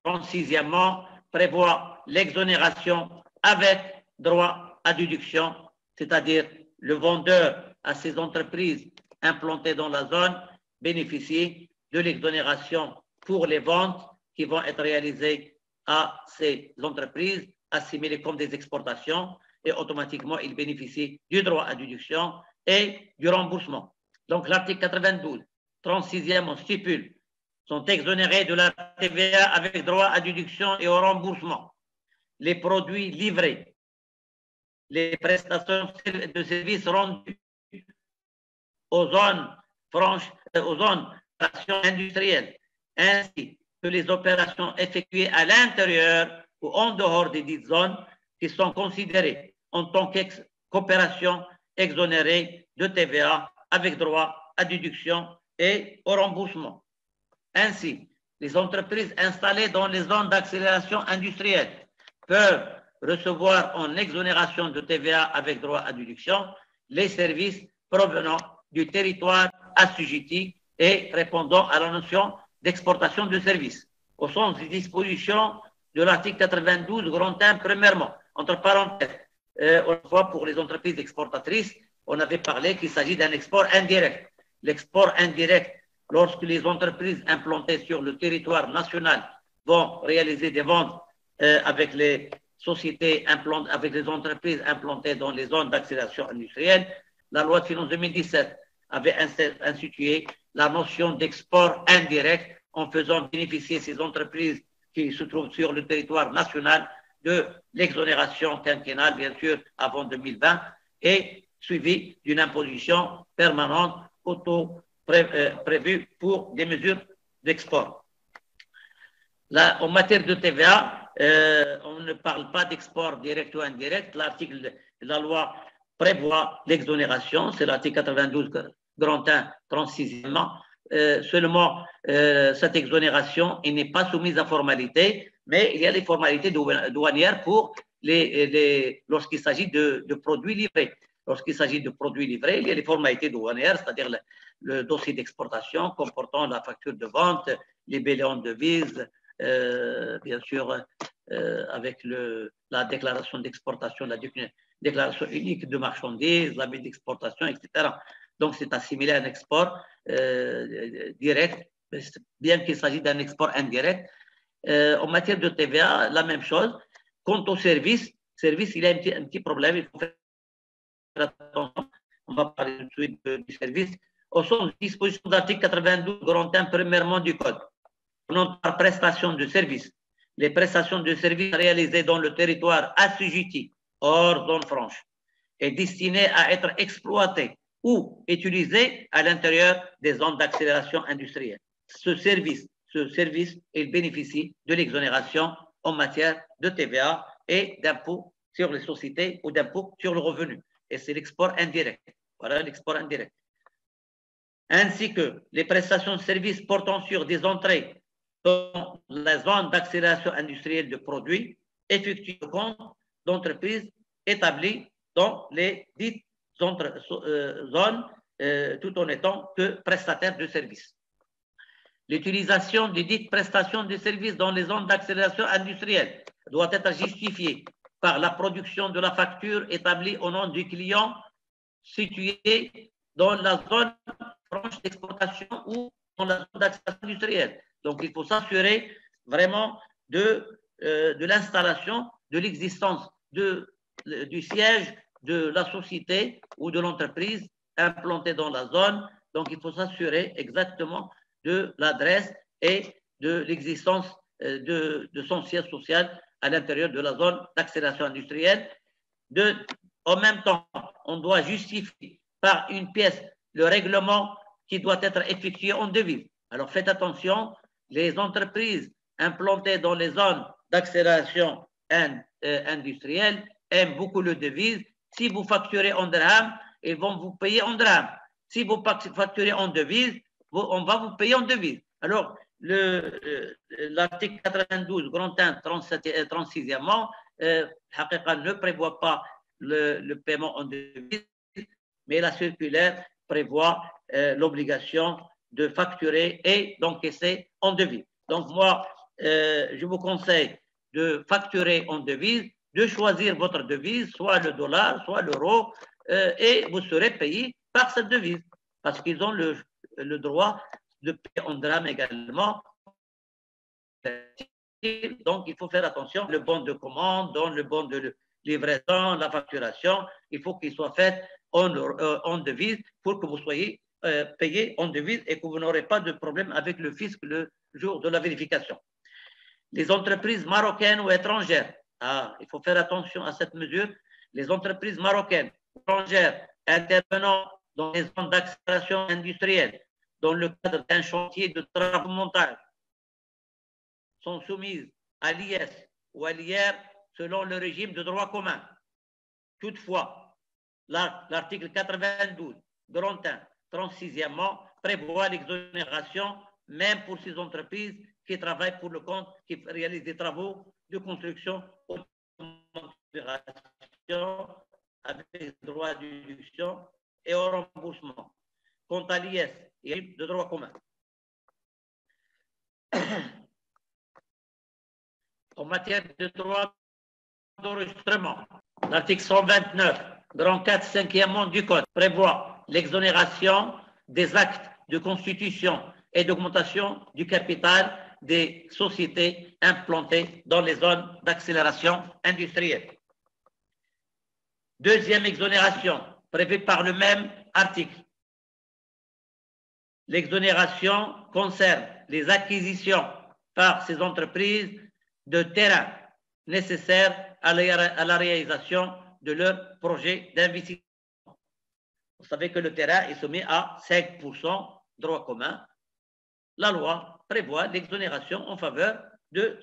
36e, prévoit l'exonération avec droit à déduction, c'est-à-dire le vendeur à ces entreprises implantées dans la zone bénéficie de l'exonération pour les ventes qui vont être réalisées à ces entreprises assimilées comme des exportations, et automatiquement ils bénéficient du droit à déduction et du remboursement. Donc l'article 92, 36e, on stipule, sont exonérés de la TVA avec droit à déduction et au remboursement les produits livrés, les prestations de services rendus aux zones franches, aux zones industrielles, ainsi que les opérations effectuées à l'intérieur ou en dehors des dites zones qui sont considérées en tant qu'opérations exonérées de TVA avec droit à déduction et au remboursement. Ainsi, les entreprises installées dans les zones d'accélération industrielle peuvent recevoir en exonération de TVA avec droit à déduction les services provenant du territoire assujetti et répondant à la notion d'exportation de services. Au sens des dispositions de l'article 92, grand 1, premièrement, entre parenthèses, autrefois pour les entreprises exportatrices, on avait parlé qu'il s'agit d'un export indirect. L'export indirect, lorsque les entreprises implantées sur le territoire national vont réaliser des ventes avec les sociétés avec les entreprises implantées dans les zones d'accélération industrielle, la loi de finances 2017 avait institué la notion d'export indirect en faisant bénéficier ces entreprises qui se trouvent sur le territoire national de l'exonération quinquennale, bien sûr, avant 2020, et suivi d'une imposition permanente au taux prévu pour des mesures d'export. En matière de TVA, on ne parle pas d'export direct ou indirect. L'article de la loi prévoit l'exonération, c'est l'article 92, grand 1, 36e. Seulement, cette exonération n'est pas soumise à formalité, mais il y a des formalités douanières pour lorsqu'il s'agit de produits livrés. Lorsqu'il s'agit de produits livrés, il y a les formalités douanières, c'est-à-dire le dossier d'exportation comportant la facture de vente, les billets en devise, bien sûr, avec la déclaration d'exportation, la déclaration unique de marchandises, l'avis d'exportation, etc. Donc, c'est assimilé à un export direct, bien qu'il s'agisse d'un export indirect. En matière de TVA, la même chose. Quant au service, il y a un petit problème. Il faut faire attention. On va parler tout de suite du service. Au sens de disposition de l'article 92, grand 1, premièrement du Code. Non par prestation de service. Les prestations de services réalisées dans le territoire assujetti, hors zone franche, et destinées à être exploitées ou utilisées à l'intérieur des zones d'accélération industrielle. Ce service, il bénéficie de l'exonération en matière de TVA et d'impôt sur les sociétés ou d'impôt sur le revenu. Et c'est l'export indirect. Voilà l'export indirect. Ainsi que les prestations de services portant sur des entrées dans la zone d'accélération industrielle de produits effectuées au compte d'entreprises établies dans les dites zones tout en étant que prestataires de services. L'utilisation des dites prestations de services dans les zones d'accélération industrielle doit être justifiée par la production de la facture établie au nom du client situé dans la zone franche d'exportation ou dans la zone d'accélération industrielle. Donc, il faut s'assurer vraiment de l'installation, de l'existence du siège de la société ou de l'entreprise implantée dans la zone. Donc, il faut s'assurer exactement de l'adresse et de l'existence de son siège social à l'intérieur de la zone d'accélération industrielle. En même temps, on doit justifier par une pièce le règlement qui doit être effectué en devise. Alors, faites attention, les entreprises implantées dans les zones d'accélération industrielle aiment beaucoup le devise. Si vous facturez en dirham, ils vont vous payer en dirham. Si vous facturez en devise, on va vous payer en devise. Alors, l'article 92, grand 1, 36e, ne prévoit pas le paiement en devise, mais la circulaire prévoit l'obligation de facturer et d'encaisser en devise. Donc, moi, je vous conseille de facturer en devise, de choisir votre devise, soit le dollar, soit l'euro, et vous serez payé par cette devise, parce qu'ils ont le droit de payer en dirham également. Donc, il faut faire attention. Le bon de commande, le bon de livraison, la facturation, il faut qu'il soit fait en devise pour que vous soyez payé en devise et que vous n'aurez pas de problème avec le fisc le jour de la vérification. Les entreprises marocaines ou étrangères, il faut faire attention à cette mesure. Les entreprises marocaines ou étrangères intervenant dans les zones d'accélération industrielle dans le cadre d'un chantier de travaux de montage sont soumises à l'IS ou à l'IR selon le régime de droit commun. Toutefois, l'article 92, grand 1, 36e, prévoit l'exonération même pour ces entreprises qui travaillent pour le compte, qui réalisent des travaux de construction ou d'opération avec droit de déduction et au remboursement. Quant à l'IS, il y a de droit commun. En matière de droit d'enregistrement, l'article 129, grand 4, 5e du Code prévoit l'exonération des actes de constitution et d'augmentation du capital des sociétés implantées dans les zones d'accélération industrielle. Deuxième exonération prévue par le même article. L'exonération concerne les acquisitions par ces entreprises de terrains nécessaires à la réalisation de leurs projets d'investissement. Vous savez que le terrain est soumis à 5% droit commun. La loi prévoit l'exonération en faveur de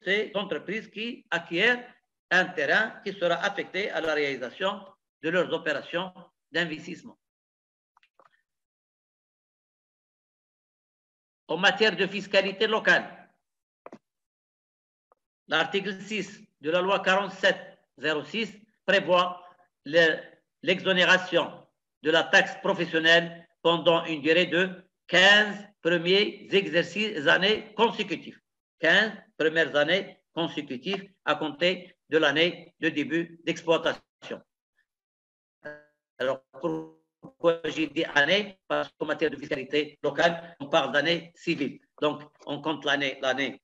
ces entreprises qui acquièrent un terrain qui sera affecté à la réalisation de leurs opérations d'investissement. En matière de fiscalité locale, l'article 6 de la loi 47-06 prévoit l'exonération de la taxe professionnelle pendant une durée de 15 premiers exercices années consécutifs. 15 premières années consécutives à compter de l'année de début d'exploitation. Alors, pourquoi j'ai dit année? Parce qu'en matière de fiscalité locale, on parle d'année civile. Donc, on compte l'année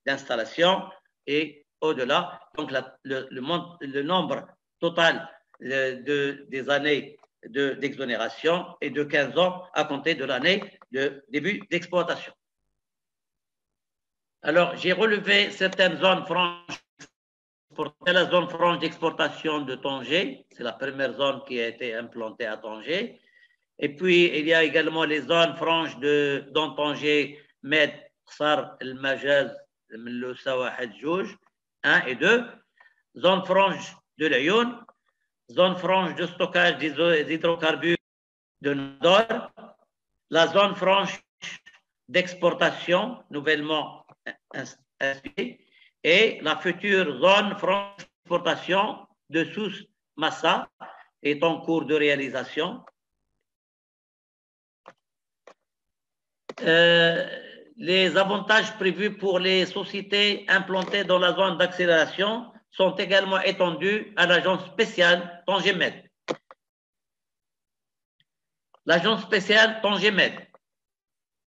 d'installation et au-delà, donc le nombre total des années d'exonération est de 15 ans à compter de l'année de début d'exploitation. Alors, j'ai relevé certaines zones franches. La zone franche d'exportation de Tanger, c'est la première zone qui a été implantée à Tanger. Et puis, il y a également les zones franches dans Tanger, Med, Sar, El Majaz, le Sawahed Jouj, 1 et 2. Zone franche de l'Ayoun, zone franche de stockage des hydrocarbures de Nord, la zone franche d'exportation nouvellement installée, et la future zone franche d'exportation de Sousse Massa est en cours de réalisation. Les avantages prévus pour les sociétés implantées dans la zone d'accélération sont également étendus à l'agence spéciale Tanger-Med. L'agence spéciale Tanger-Med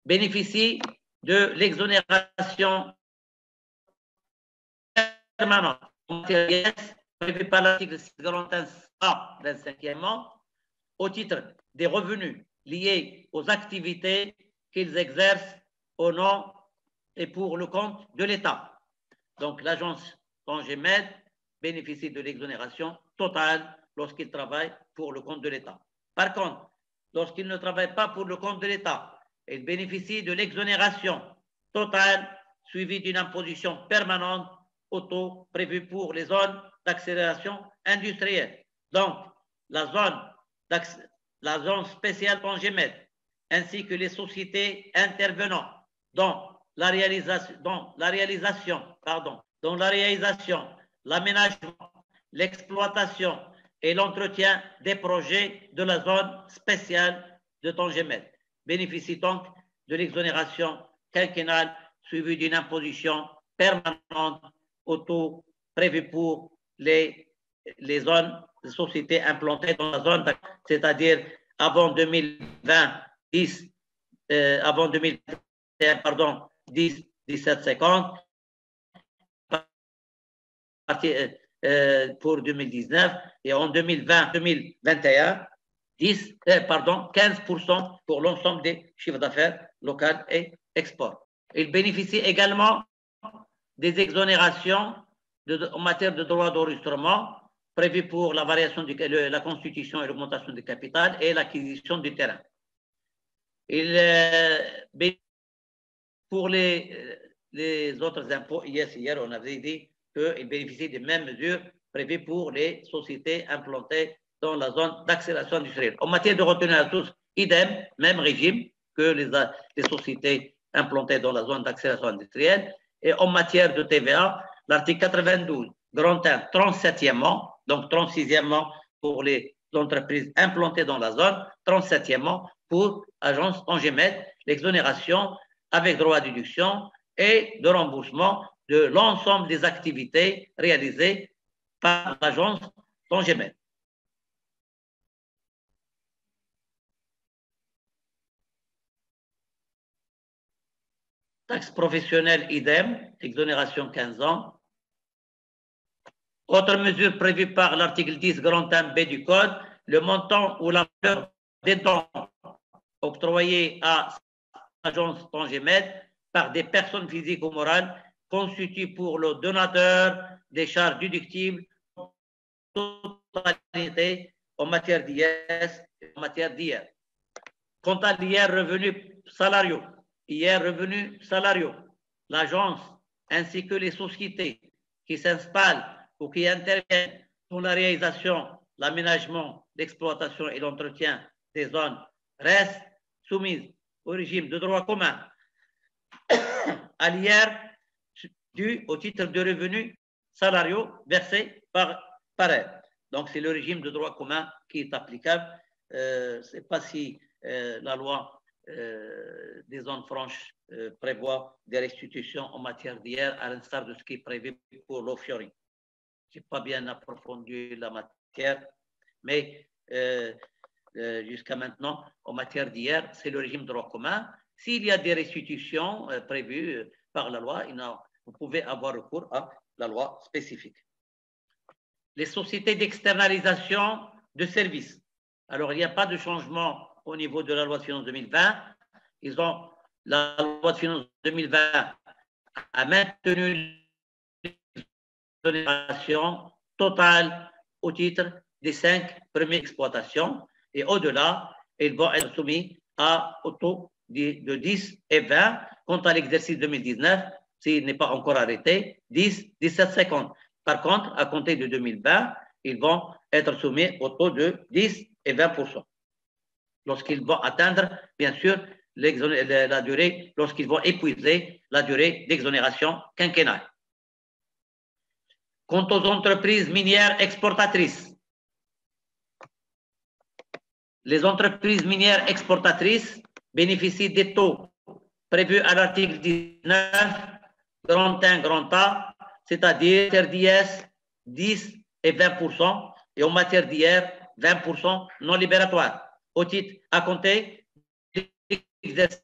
bénéficie de l'exonération permanente prévue par l'article 641A d'un 5e au titre des revenus liés aux activités qu'ils exercent au nom et pour le compte de l'État. Donc, l'agence Tanger-Med bénéficie de l'exonération totale lorsqu'il travaille pour le compte de l'État. Par contre, lorsqu'il ne travaille pas pour le compte de l'État, il bénéficie de l'exonération totale suivie d'une imposition permanente au taux prévu pour les zones d'accélération industrielle. Donc, la zone spéciale Tanger-Med ainsi que les sociétés intervenant dans la réalisation, l'aménagement, l'exploitation et l'entretien des projets de la zone spéciale de Tanger-Med bénéficient donc de l'exonération quinquennale suivie d'une imposition permanente au taux prévu pour les zones de sociétés implantées dans la zone, c'est-à-dire avant 2020, avant 2021, pardon, 10, 17,50 pour 2019 et en 2020-2021, 15% pour l'ensemble des chiffres d'affaires local et export. Il bénéficie également des exonérations en matière de droits d'enregistrement prévues pour la variation de la constitution et l'augmentation du capital et l'acquisition du terrain. Pour les autres impôts, hier, on avait dit qu'ils bénéficient des mêmes mesures prévues pour les sociétés implantées dans la zone d'accélération industrielle. En matière de retenue à la source, idem, même régime que les sociétés implantées dans la zone d'accélération industrielle. Et en matière de TVA, l'article 92, grand 1, 37e, donc 36e pour les entreprises implantées dans la zone, 37e pour agence Tanger-Med, l'exonération avec droit à déduction et de remboursement de l'ensemble des activités réalisées par l'agence Tanger-Med. Taxe professionnelle, idem, exonération 15 ans. Autre mesure prévue par l'article 10, grand 1B du Code, le montant ou la valeur des dons octroyés à l'agence Tanger-Med par des personnes physiques ou morales constitue pour le donateur des charges déductibles en totalité en matière d'IS et en matière d'IR. Quant à l'IR revenu salariaux, l'agence ainsi que les sociétés qui s'installent ou qui interviennent pour la réalisation, l'aménagement, l'exploitation et l'entretien des zones restent soumises au régime de droit commun à l'IR dû au titre de revenus salariaux versés par elle. Donc, c'est le régime de droit commun qui est applicable. Je ne sais pas si la loi des zones franches prévoit des restitutions en matière d'IR, à l'instar de ce qui est prévu pour l'offshoring. Je n'ai pas bien approfondi la matière, mais jusqu'à maintenant, en matière d'IR, c'est le régime de droit commun. S'il y a des restitutions prévues par la loi, vous pouvez avoir recours à la loi spécifique. Les sociétés d'externalisation de services. Alors, il n'y a pas de changement au niveau de la loi de finances 2020. La loi de finances 2020 a maintenu l'exonération totale au titre des 5 premières exploitations et au-delà, ils vont être soumis au taux de 10 et 20. Quant à l'exercice 2019, s'il n'est pas encore arrêté, 10, 17,50. Par contre, à compter de 2020, ils vont être soumis au taux de 10 et 20%. Lorsqu'ils vont atteindre, bien sûr, la durée, lorsqu'ils vont épuiser la durée d'exonération quinquennale. Quant aux entreprises minières exportatrices, les entreprises minières exportatrices bénéficient des taux prévus à l'article 19, grand 1, grand A, c'est-à-dire en matière d'IS, 10 et 20%, et en matière d'IR, 20% non libératoire, au titre à compter de l'exercice.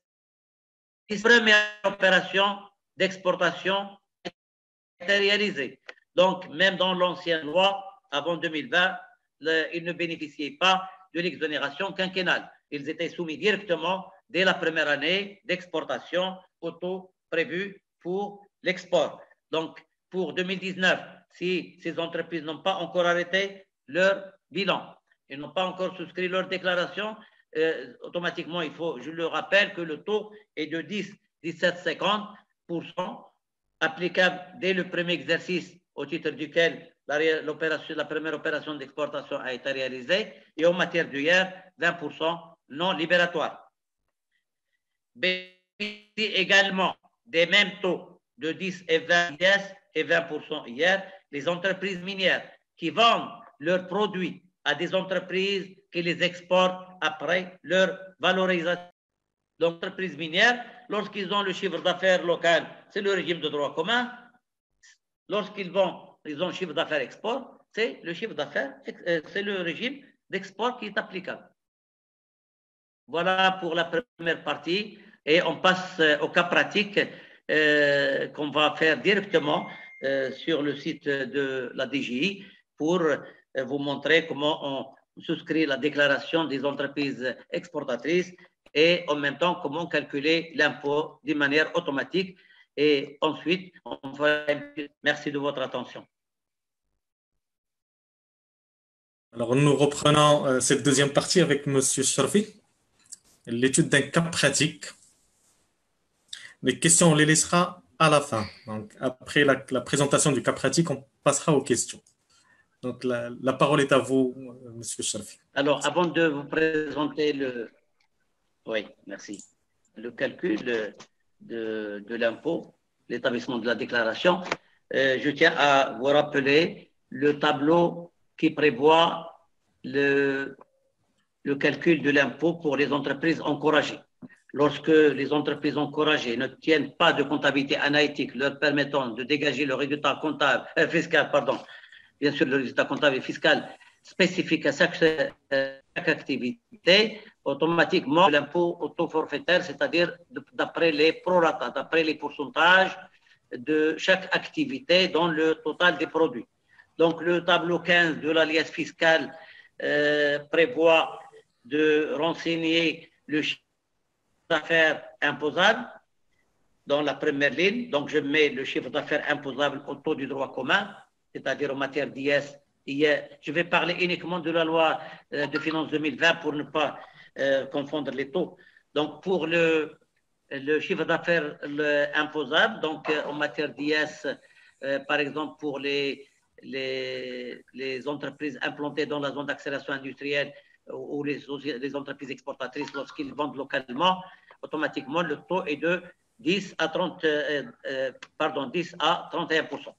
Première opération d'exportation réalisée. Donc, même dans l'ancienne loi, avant 2020, ils ne bénéficiaient pas de l'exonération quinquennale. Ils étaient soumis directement dès la première année d'exportation au taux prévu pour l'export. Donc, pour 2019, si ces entreprises n'ont pas encore arrêté leur bilan, ils n'ont pas encore souscrit leur déclaration, automatiquement, je le rappelle que le taux est de 10, 17,50% applicable dès le premier exercice au titre duquel la première opération d'exportation a été réalisée, et en matière d'IR, 20% non libératoire. Bénéficie également des mêmes taux de 10 et 20 IS et 20% IR, les entreprises minières qui vendent leurs produits à des entreprises qui les exportent après leur valorisation. L'entreprise minière, lorsqu'ils ont le chiffre d'affaires local, c'est le régime de droit commun. Lorsqu'ils ont chiffre d'affaires export, c'est le chiffre d'affaires, c'est le régime d'export qui est applicable. Voilà pour la première partie, et on passe au cas pratique qu'on va faire directement sur le site de la DGI pour vous montrer comment on souscrit la déclaration des entreprises exportatrices et en même temps comment calculer l'impôt d'une manière automatique. Et ensuite, on va... Merci de votre attention. Alors, nous reprenons cette deuxième partie avec M. Sharfi, l'étude d'un cas pratique. Les questions, on les laissera à la fin. Donc, après la présentation du cas pratique, on passera aux questions. Donc, la parole est à vous, M. Sharfi. Alors, avant de vous présenter oui, merci. Le calcul de l'impôt, l'établissement de la déclaration, je tiens à vous rappeler le tableau qui prévoit le calcul de l'impôt pour les entreprises encouragées. Lorsque les entreprises encouragées ne tiennent pas de comptabilité analytique leur permettant de dégager le résultat fiscal, bien sûr le résultat comptable et fiscal spécifique à chaque activité, automatiquement l'impôt au taux forfaitaire, c'est-à-dire d'après les prorata, d'après les pourcentages de chaque activité dans le total des produits. Donc le tableau 15 de la liasse fiscale prévoit de renseigner le chiffre d'affaires imposable dans la première ligne. Donc je mets le chiffre d'affaires imposable au taux du droit commun, c'est-à-dire en matière d'IS. Je vais parler uniquement de la loi de finances 2020 pour ne pas confondre les taux. Donc, pour le chiffre d'affaires imposable, donc en matière d'IS, par exemple, pour les entreprises implantées dans la zone d'accélération industrielle ou les entreprises exportatrices, lorsqu'ils vendent localement, automatiquement, le taux est de 10 à 31%.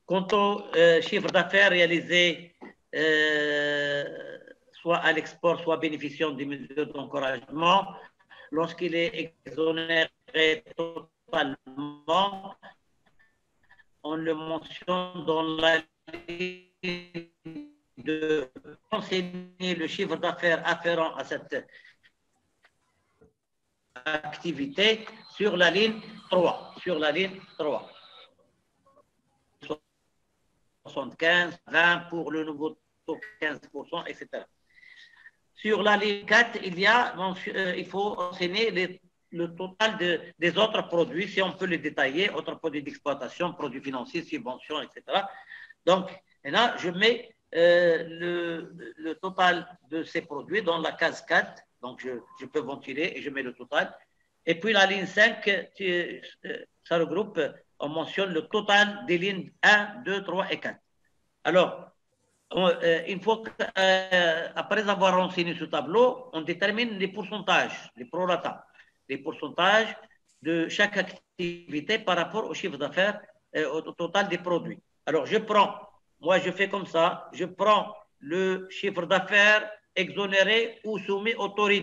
Quant au chiffre d'affaires réalisé soit à l'export, soit bénéficiant des mesures d'encouragement, lorsqu'il est exonéré totalement, on le mentionne dans la ligne de renseigner le chiffre d'affaires afférent à cette activité sur la ligne 3. Sur la ligne 3. 75, 20 pour le nouveau taux 15%, etc. Sur la ligne 4, il faut renseigner le total des autres produits, si on peut les détailler, autres produits d'exploitation, produits financiers, subventions, etc. Donc, et là, je mets le total de ces produits dans la case 4. Donc, je peux ventiler et je mets le total. Et puis, la ligne 5, ça regroupe, on mentionne le total des lignes 1, 2, 3 et 4. Alors, une fois après avoir renseigné ce tableau, on détermine les pourcentages, les prorata, les pourcentages de chaque activité par rapport au chiffre d'affaires, au total des produits. Alors, moi je fais comme ça, je prends le chiffre d'affaires exonéré ou soumis au taux réduit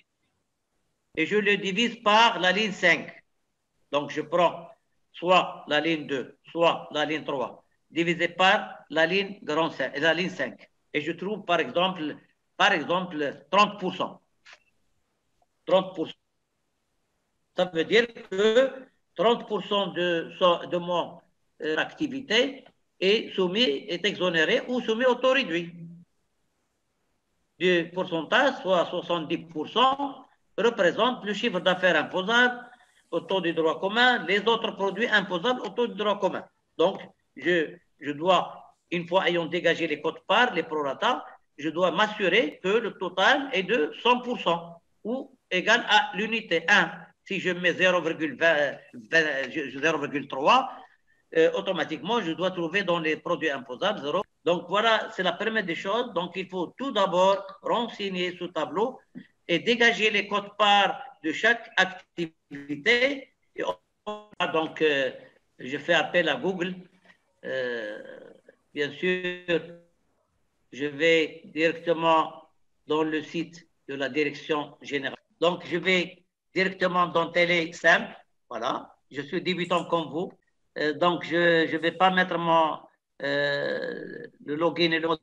et je le divise par la ligne 5. Donc, je prends soit la ligne 2, soit la ligne 3, divisé par la ligne 5, la ligne 5. Et je trouve, par exemple 30%. 30%. Ça veut dire que 30% de mon activité est exonéré ou soumis au taux réduit. Du pourcentage, soit 70%, représente le chiffre d'affaires imposable au taux du droit commun, les autres produits imposables au taux du droit commun. Donc, je dois, une fois ayant dégagé les quotes-parts, les prorata, je dois m'assurer que le total est de 100% ou égal à l'unité 1. Si je mets 0,3, automatiquement, je dois trouver dans les produits imposables 0. Donc, voilà, c'est la première des choses. Donc, il faut tout d'abord renseigner ce tableau et dégager les quotes-parts de chaque activité. Et donc, je fais appel à Google. Bien sûr, je vais directement dans le site de la direction générale. Donc, je vais directement dans Télé simple. Voilà, je suis débutant comme vous. Donc, je ne vais pas mettre le login et le mot de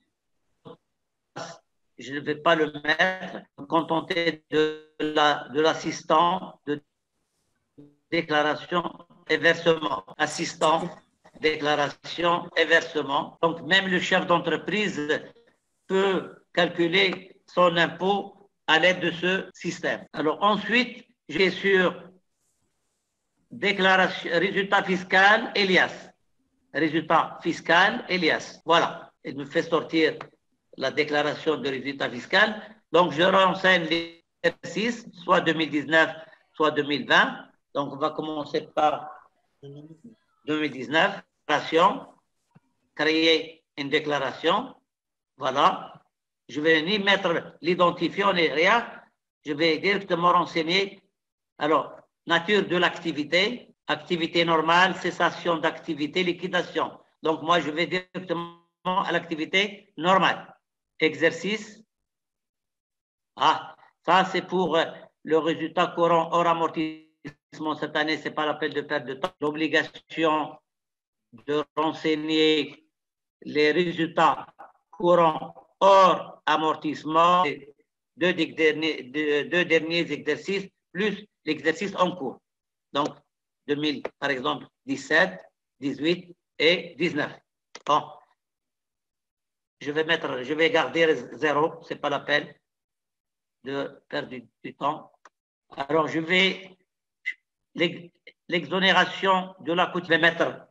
passe. Je ne vais pas le mettre. Me contenter de l'assistant de déclaration et versement. Assistant, déclaration et versement. Donc, même le chef d'entreprise peut calculer son impôt à l'aide de ce système. Alors, ensuite, je vais sur déclaration, résultat fiscal, Elias. Résultat fiscal, Elias. Voilà. Il me fait sortir la déclaration de résultat fiscal. Donc, je renseigne l'exercice, soit 2019, soit 2020. Donc, on va commencer par 2019. Créer une déclaration. Voilà. Je vais ni mettre l'identifiant ni rien. Je vais directement renseigner. Alors, nature de l'activité, activité normale, cessation d'activité, liquidation. Donc, moi, je vais directement à l'activité normale. Exercice. Ah, ça, c'est pour le résultat courant hors amortissement. Cette année, ce n'est pas la peine de perdre de temps. L'obligation de renseigner les résultats courants hors amortissement, deux derniers exercices, plus l'exercice en cours. Donc, 2000, par exemple, 17, 18 et 19. Bon. Je vais garder 0, ce n'est pas la peine de perdre du temps. Alors, je vais, l'exonération de la coûte, je vais mettre,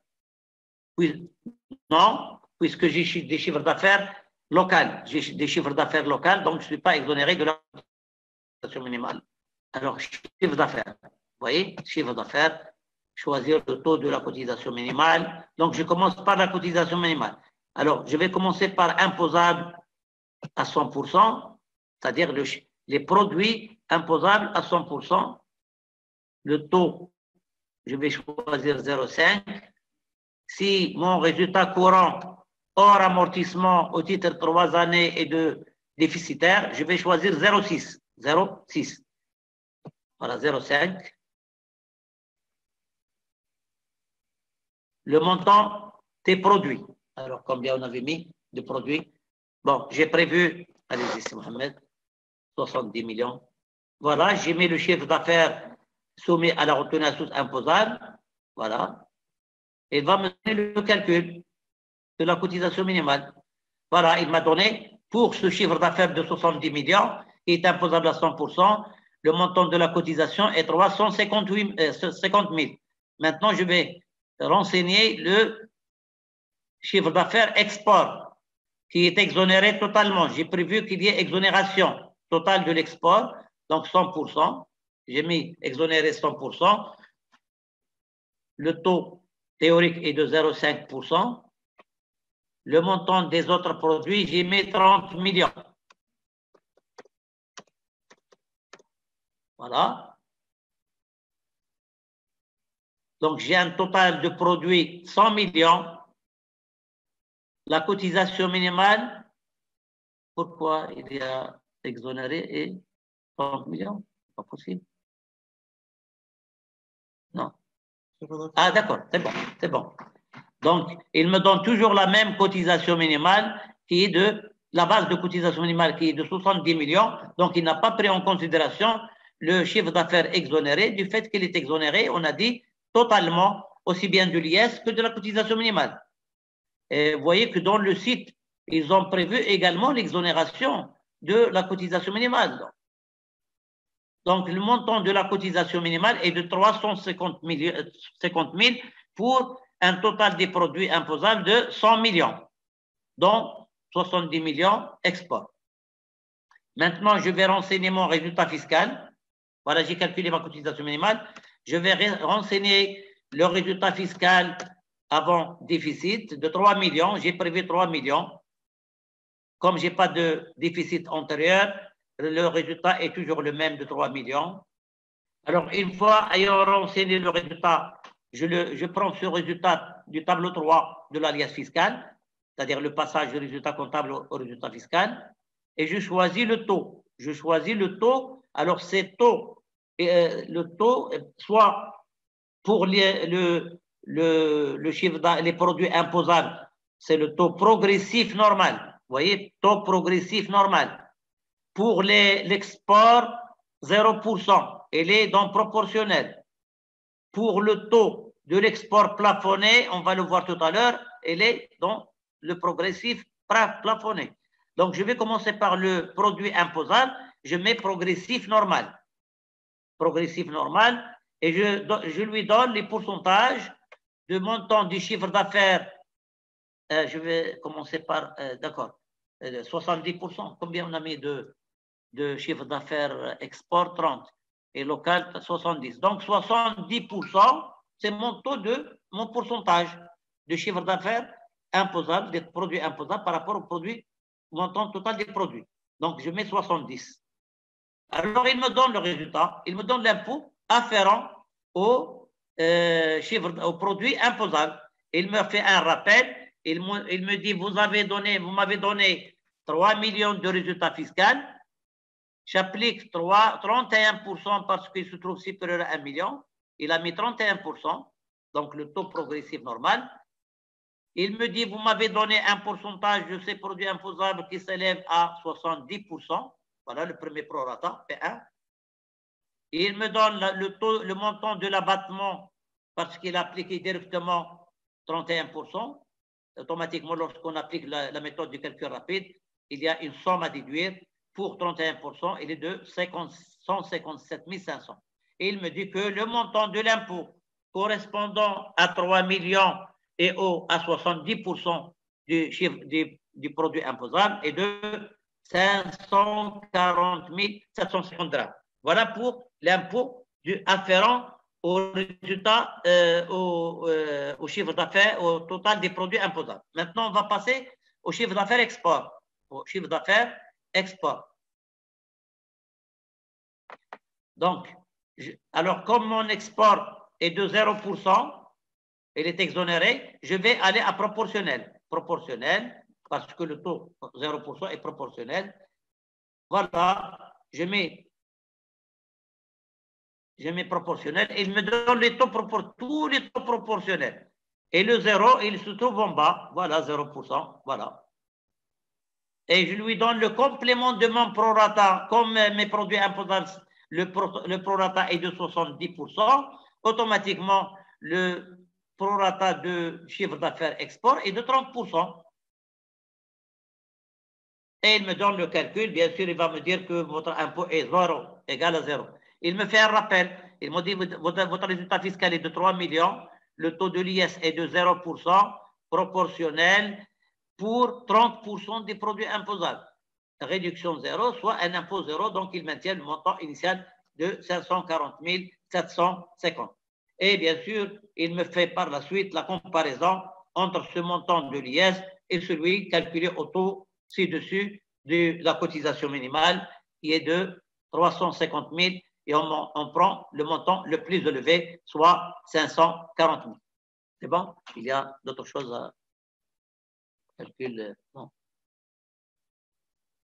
non, puisque j'ai des chiffres d'affaires locales. J'ai des chiffres d'affaires locales, donc je ne suis pas exonéré de la cotisation minimale. Alors, chiffre d'affaires. Vous voyez, chiffre d'affaires, choisir le taux de la cotisation minimale. Donc, je commence par la cotisation minimale. Alors, je vais commencer par imposable à 100%, c'est-à-dire les produits imposables à 100%. Le taux, je vais choisir 0,5. si mon résultat courant hors amortissement au titre de 3 années est de déficitaire, je vais choisir 0,6. 0,6. Voilà, 0,5. Le montant des produits. Alors, combien on avait mis de produits? Bon, j'ai prévu, allez-y, c'est Mohamed, 70 millions. Voilà, j'ai mis le chiffre d'affaires soumis à la retenue à source imposable. Voilà. Il va me donner le calcul de la cotisation minimale. Voilà, il m'a donné, pour ce chiffre d'affaires de 70 millions, qui est imposable à 100%, le montant de la cotisation est 350 000. Maintenant, je vais renseigner le chiffre d'affaires export, qui est exonéré totalement. J'ai prévu qu'il y ait exonération totale de l'export, donc 100%. J'ai mis exonéré 100%. Le taux théorique est de 0,5%. Le montant des autres produits, j'ai mis 30 millions. Voilà. Donc, j'ai un total de produits 100 millions. La cotisation minimale, pourquoi il y a exonéré et 30 millions? Pas possible. Non. Ah, d'accord, c'est bon, c'est bon. Donc, il me donne toujours la même cotisation minimale qui est de la base de cotisation minimale qui est de 70 millions. Donc, il n'a pas pris en considération le chiffre d'affaires exonéré. Du fait qu'il est exonéré, on a dit totalement, aussi bien de l'IS que de la cotisation minimale. Et vous voyez que dans le site, ils ont prévu également l'exonération de la cotisation minimale. Donc, le montant de la cotisation minimale est de 350 000 pour un total des produits imposables de 100 millions, dont 70 millions export. Maintenant, je vais renseigner mon résultat fiscal. Voilà, j'ai calculé ma cotisation minimale. Je vais renseigner le résultat fiscal avant déficit de 3 millions. J'ai prévu 3 millions. Comme je n'ai pas de déficit antérieur, le résultat est toujours le même de 3 millions. Alors, une fois ayant renseigné le résultat, je prends ce résultat du tableau 3 de l'alias fiscal, c'est-à-dire le passage du résultat comptable au résultat fiscal, et je choisis le taux. Je choisis le taux. Alors, c'est taux, le taux, soit pour le chiffre, les produits imposables, c'est le taux progressif normal. Vous voyez, taux progressif normal. Pour l'export, 0%. Elle est dans proportionnel. Pour le taux de l'export plafonné, on va le voir tout à l'heure, elle est dans le progressif plafonné. Donc, je vais commencer par le produit imposable. Je mets progressif normal. Progressif normal. Et je lui donne les pourcentages de montant du chiffre d'affaires. Je vais commencer par, d'accord, 70%. Combien on a mis de chiffre d'affaires export? 30. Et local, 70. Donc, 70%, c'est mon taux mon pourcentage de chiffre d'affaires imposable, des produits imposables par rapport au produit, montant total des produits. Donc, je mets 70. Alors, il me donne le résultat, il me donne l'impôt afférent au produit imposable. Il me fait un rappel, il me dit, vous m'avez donné 3 millions de résultats fiscaux. J'applique 31% parce qu'il se trouve supérieur à 1 million. Il a mis 31%, donc le taux progressif normal. Il me dit, vous m'avez donné un pourcentage de ces produits imposables qui s'élève à 70%. Voilà le premier prorata, P1. Et il me donne le montant de l'abattement parce qu'il a appliqué directement 31%. Automatiquement, lorsqu'on applique la méthode du calcul rapide, il y a une somme à déduire. Pour 31%, il est de 157 500. Et il me dit que le montant de l'impôt correspondant à 3 millions et à 70% du chiffre du produit imposable est de 540 750 $. Voilà pour l'impôt afférent au résultat, au chiffre d'affaires, au total des produits imposables. Maintenant, on va passer au chiffre d'affaires export. Au chiffre d'affaires export. Donc, alors comme mon export est de 0%, il est exonéré, je vais aller à proportionnel. Proportionnel, parce que le taux 0% est proportionnel. Voilà, je mets proportionnel et il me donne les taux tous les taux proportionnels. Et le 0, il se trouve en bas. Voilà, 0%. Voilà. Et je lui donne le complément de mon prorata. Comme mes produits imposables, le prorata est de 70%, automatiquement, le prorata de chiffre d'affaires export est de 30%. Et il me donne le calcul. Bien sûr, il va me dire que votre impôt est 0, égal à 0. Il me fait un rappel. Il me dit votre résultat fiscal est de 3 millions. Le taux de l'IS est de 0%, proportionnel pour 30% des produits imposables. Réduction 0, soit un impôt 0, donc il maintient le montant initial de 540 750. Et bien sûr, il me fait par la suite la comparaison entre ce montant de l'IS et celui calculé au taux ci-dessus de la cotisation minimale qui est de 350 000 et on prend le montant le plus élevé, soit 540 000. C'est bon? Il y a d'autres choses à calculer. Non.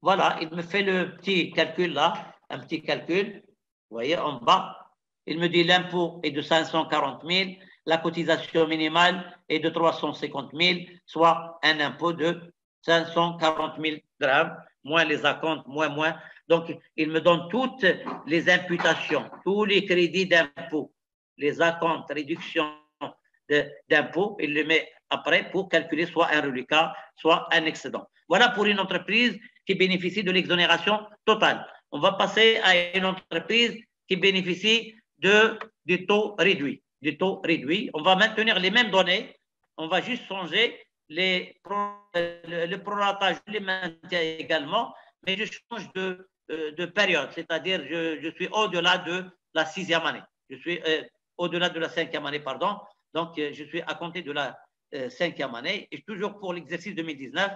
Voilà, il me fait le petit calcul là, un petit calcul. Vous voyez, en bas, il me dit l'impôt est de 540 000, la cotisation minimale est de 350 000, soit un impôt de 540 000 grammes, moins les acomptes, moins. Donc, il me donne toutes les imputations, tous les crédits d'impôt, les acomptes, réductions d'impôt, il les met après pour calculer soit un reliquat, soit un excédent. Voilà pour une entreprise qui bénéficie de l'exonération totale. On va passer à une entreprise qui bénéficie du taux réduit. On va maintenir les mêmes données, on va juste changer le prorata, je les maintiens également, mais je change de période, c'est-à-dire je suis au-delà de la 6e année. Je suis au-delà de la 5e année, pardon. Donc, je suis à compter de la 5e année et toujours pour l'exercice 2019,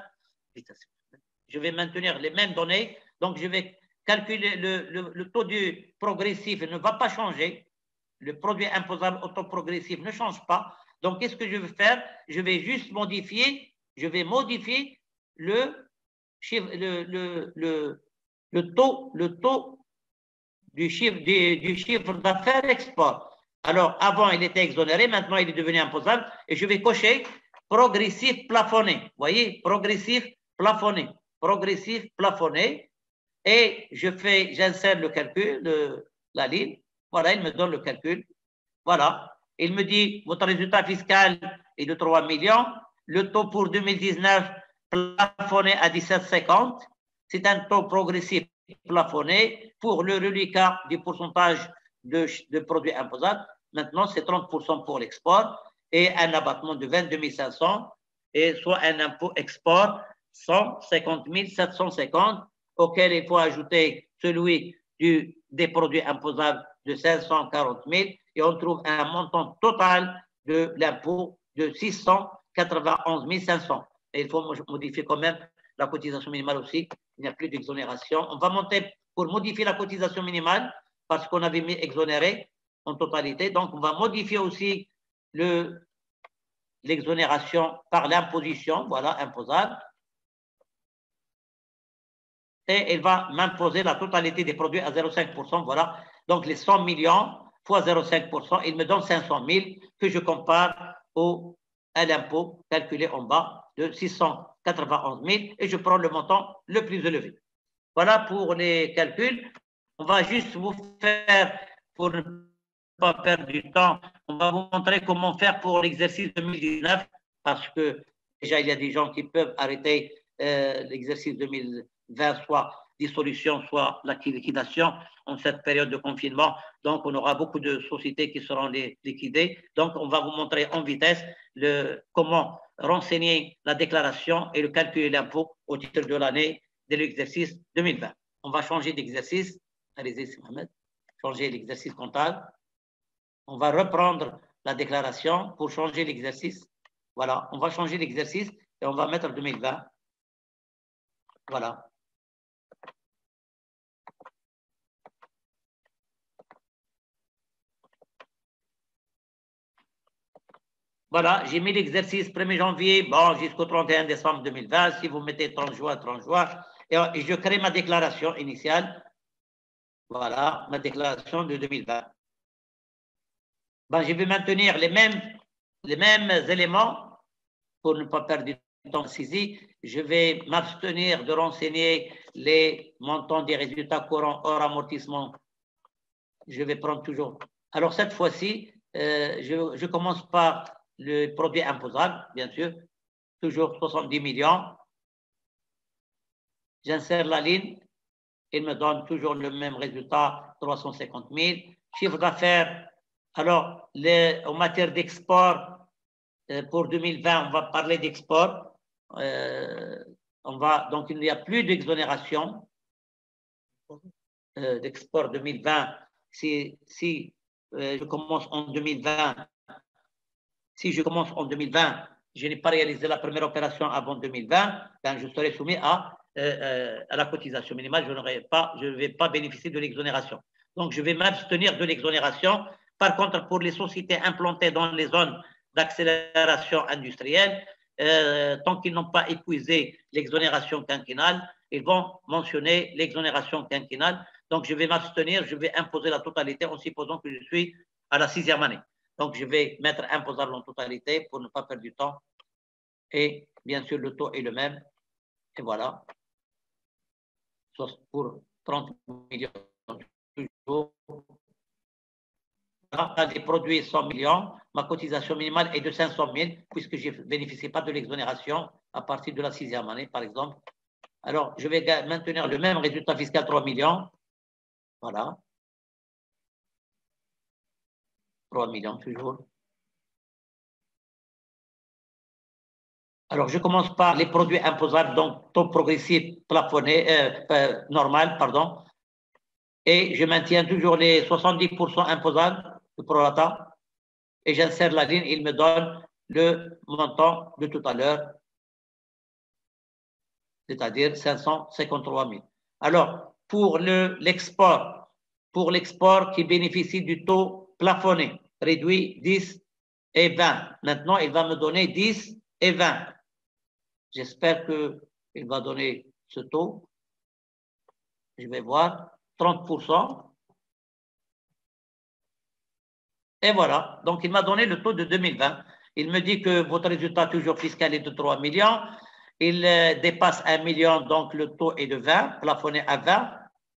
je vais maintenir les mêmes données. Donc, je vais calculer le taux du progressif ne va pas changer. Le produit imposable au taux progressif ne change pas. Donc, qu'est-ce que je vais faire? Je vais juste modifier, le taux du chiffre d'affaires export. Alors, avant, il était exonéré, maintenant, il est devenu imposable. Et je vais cocher progressif plafonné. Vous voyez, progressif plafonné. Et j'insère le calcul, la ligne. Voilà, il me donne le calcul. Voilà. Il me dit, votre résultat fiscal est de 3 millions. Le taux pour 2019 plafonné à 17,50. C'est un taux progressif plafonné pour le reliquat du pourcentage de produits imposables. Maintenant, c'est 30% pour l'export et un abattement de 22 500 et soit un impôt export 150 750 auquel il faut ajouter celui des produits imposables de 540 000 et on trouve un montant total de l'impôt de 691 500. Et il faut modifier quand même la cotisation minimale aussi. Il n'y a plus d'exonération. On va monter pour modifier la cotisation minimale parce qu'on avait mis exonéré en totalité. Donc, on va modifier aussi l'exonération par l'imposition, voilà, imposable. Et elle va m'imposer la totalité des produits à 0,5%, voilà. Donc, les 100 millions fois 0,5%, il me donne 500 000 que je compare à l'impôt calculé en bas de 691 000 et je prends le montant le plus élevé. Voilà pour les calculs. On va juste vous faire, pour ne pas perdre du temps, on va vous montrer comment faire pour l'exercice 2019 parce que déjà, il y a des gens qui peuvent arrêter l'exercice 2020, soit dissolution, soit la liquidation en cette période de confinement. Donc, on aura beaucoup de sociétés qui seront liquidées. Donc, on va vous montrer en vitesse comment renseigner la déclaration et le calcul de l'impôt au titre de l'année de l'exercice 2020. On va changer d'exercice. Allez-y, Mohamed. Changer l'exercice comptable. On va reprendre la déclaration pour changer l'exercice. Voilà, on va changer l'exercice et on va mettre 2020. Voilà. Voilà, j'ai mis l'exercice 1er janvier bon, jusqu'au 31 décembre 2020. Si vous mettez 30 juin, et je crée ma déclaration initiale. Voilà, ma déclaration de 2020. Ben, je vais maintenir les mêmes éléments pour ne pas perdre du temps saisie. Je vais m'abstenir de renseigner les montants des résultats courants hors amortissement. Je vais prendre toujours. Alors, cette fois-ci, je commence par le produit imposable, bien sûr, toujours 70 millions. J'insère la ligne, il me donne toujours le même résultat, 350 000. Chiffre d'affaires, alors, en matière d'export, pour 2020, on va parler d'export. Donc, il n'y a plus d'exonération d'export 2020. Si je commence en 2020, je n'ai pas réalisé la première opération avant 2020, ben je serai soumis à la cotisation minimale. Je ne vais pas bénéficier de l'exonération. Donc, je vais m'abstenir de l'exonération. Par contre, pour les sociétés implantées dans les zones d'accélération industrielle, tant qu'ils n'ont pas épuisé l'exonération quinquennale, ils vont mentionner l'exonération quinquennale. Donc, je vais m'abstenir, je vais imposer la totalité en supposant que je suis à la 6e année. Donc, je vais mettre imposable en totalité pour ne pas perdre du temps. Et bien sûr, le taux est le même. Et voilà. Pour 30 millions toujours. Des produits 100 millions, ma cotisation minimale est de 500 000 puisque je ne bénéficie pas de l'exonération à partir de la 6e année, par exemple. Alors, je vais maintenir le même résultat fiscal, 3 millions. Voilà. 3 millions toujours. Alors, je commence par les produits imposables, donc taux progressif plafonné, normal, pardon. Et je maintiens toujours les 70% imposables de prorata. Et j'insère la ligne, il me donne le montant de tout à l'heure, c'est-à-dire 553 000. Alors, pour l'export qui bénéficie du taux plafonné, réduit 10 et 20. Maintenant, il va me donner 10 et 20. J'espère qu'il va donner ce taux. Je vais voir, 30%. Et voilà, donc il m'a donné le taux de 2020. Il me dit que votre résultat toujours fiscal est de 3 millions. Il dépasse 1 million, donc le taux est de 20, plafonné à 20.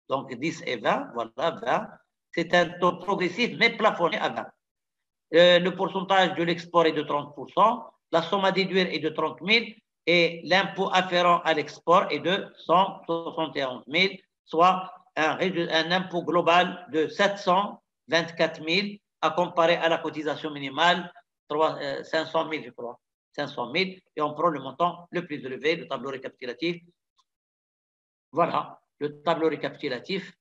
Donc 10 et 20, voilà, 20. C'est un taux progressif, mais plafonné à 20. Le pourcentage de l'export est de 30%. La somme à déduire est de 30 000. Et l'impôt afférent à l'export est de 171 000, soit un impôt global de 724 000 à comparer à la cotisation minimale, 500 000, je crois. 500 000, et on prend le montant le plus élevé, le tableau récapitulatif. Voilà, le tableau récapitulatif.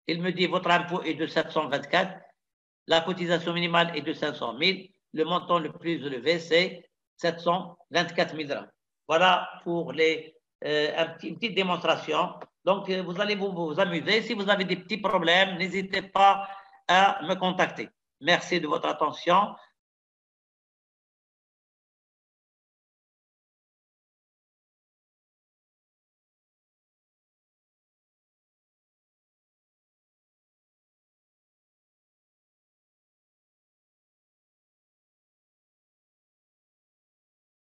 Il me dit votre impôt est de 724, la cotisation minimale est de 500 000, le montant le plus élevé, c'est 724 000 dirhams. Voilà pour une petite démonstration. Donc, vous allez vous amuser. Si vous avez des petits problèmes, n'hésitez pas à me contacter. Merci de votre attention.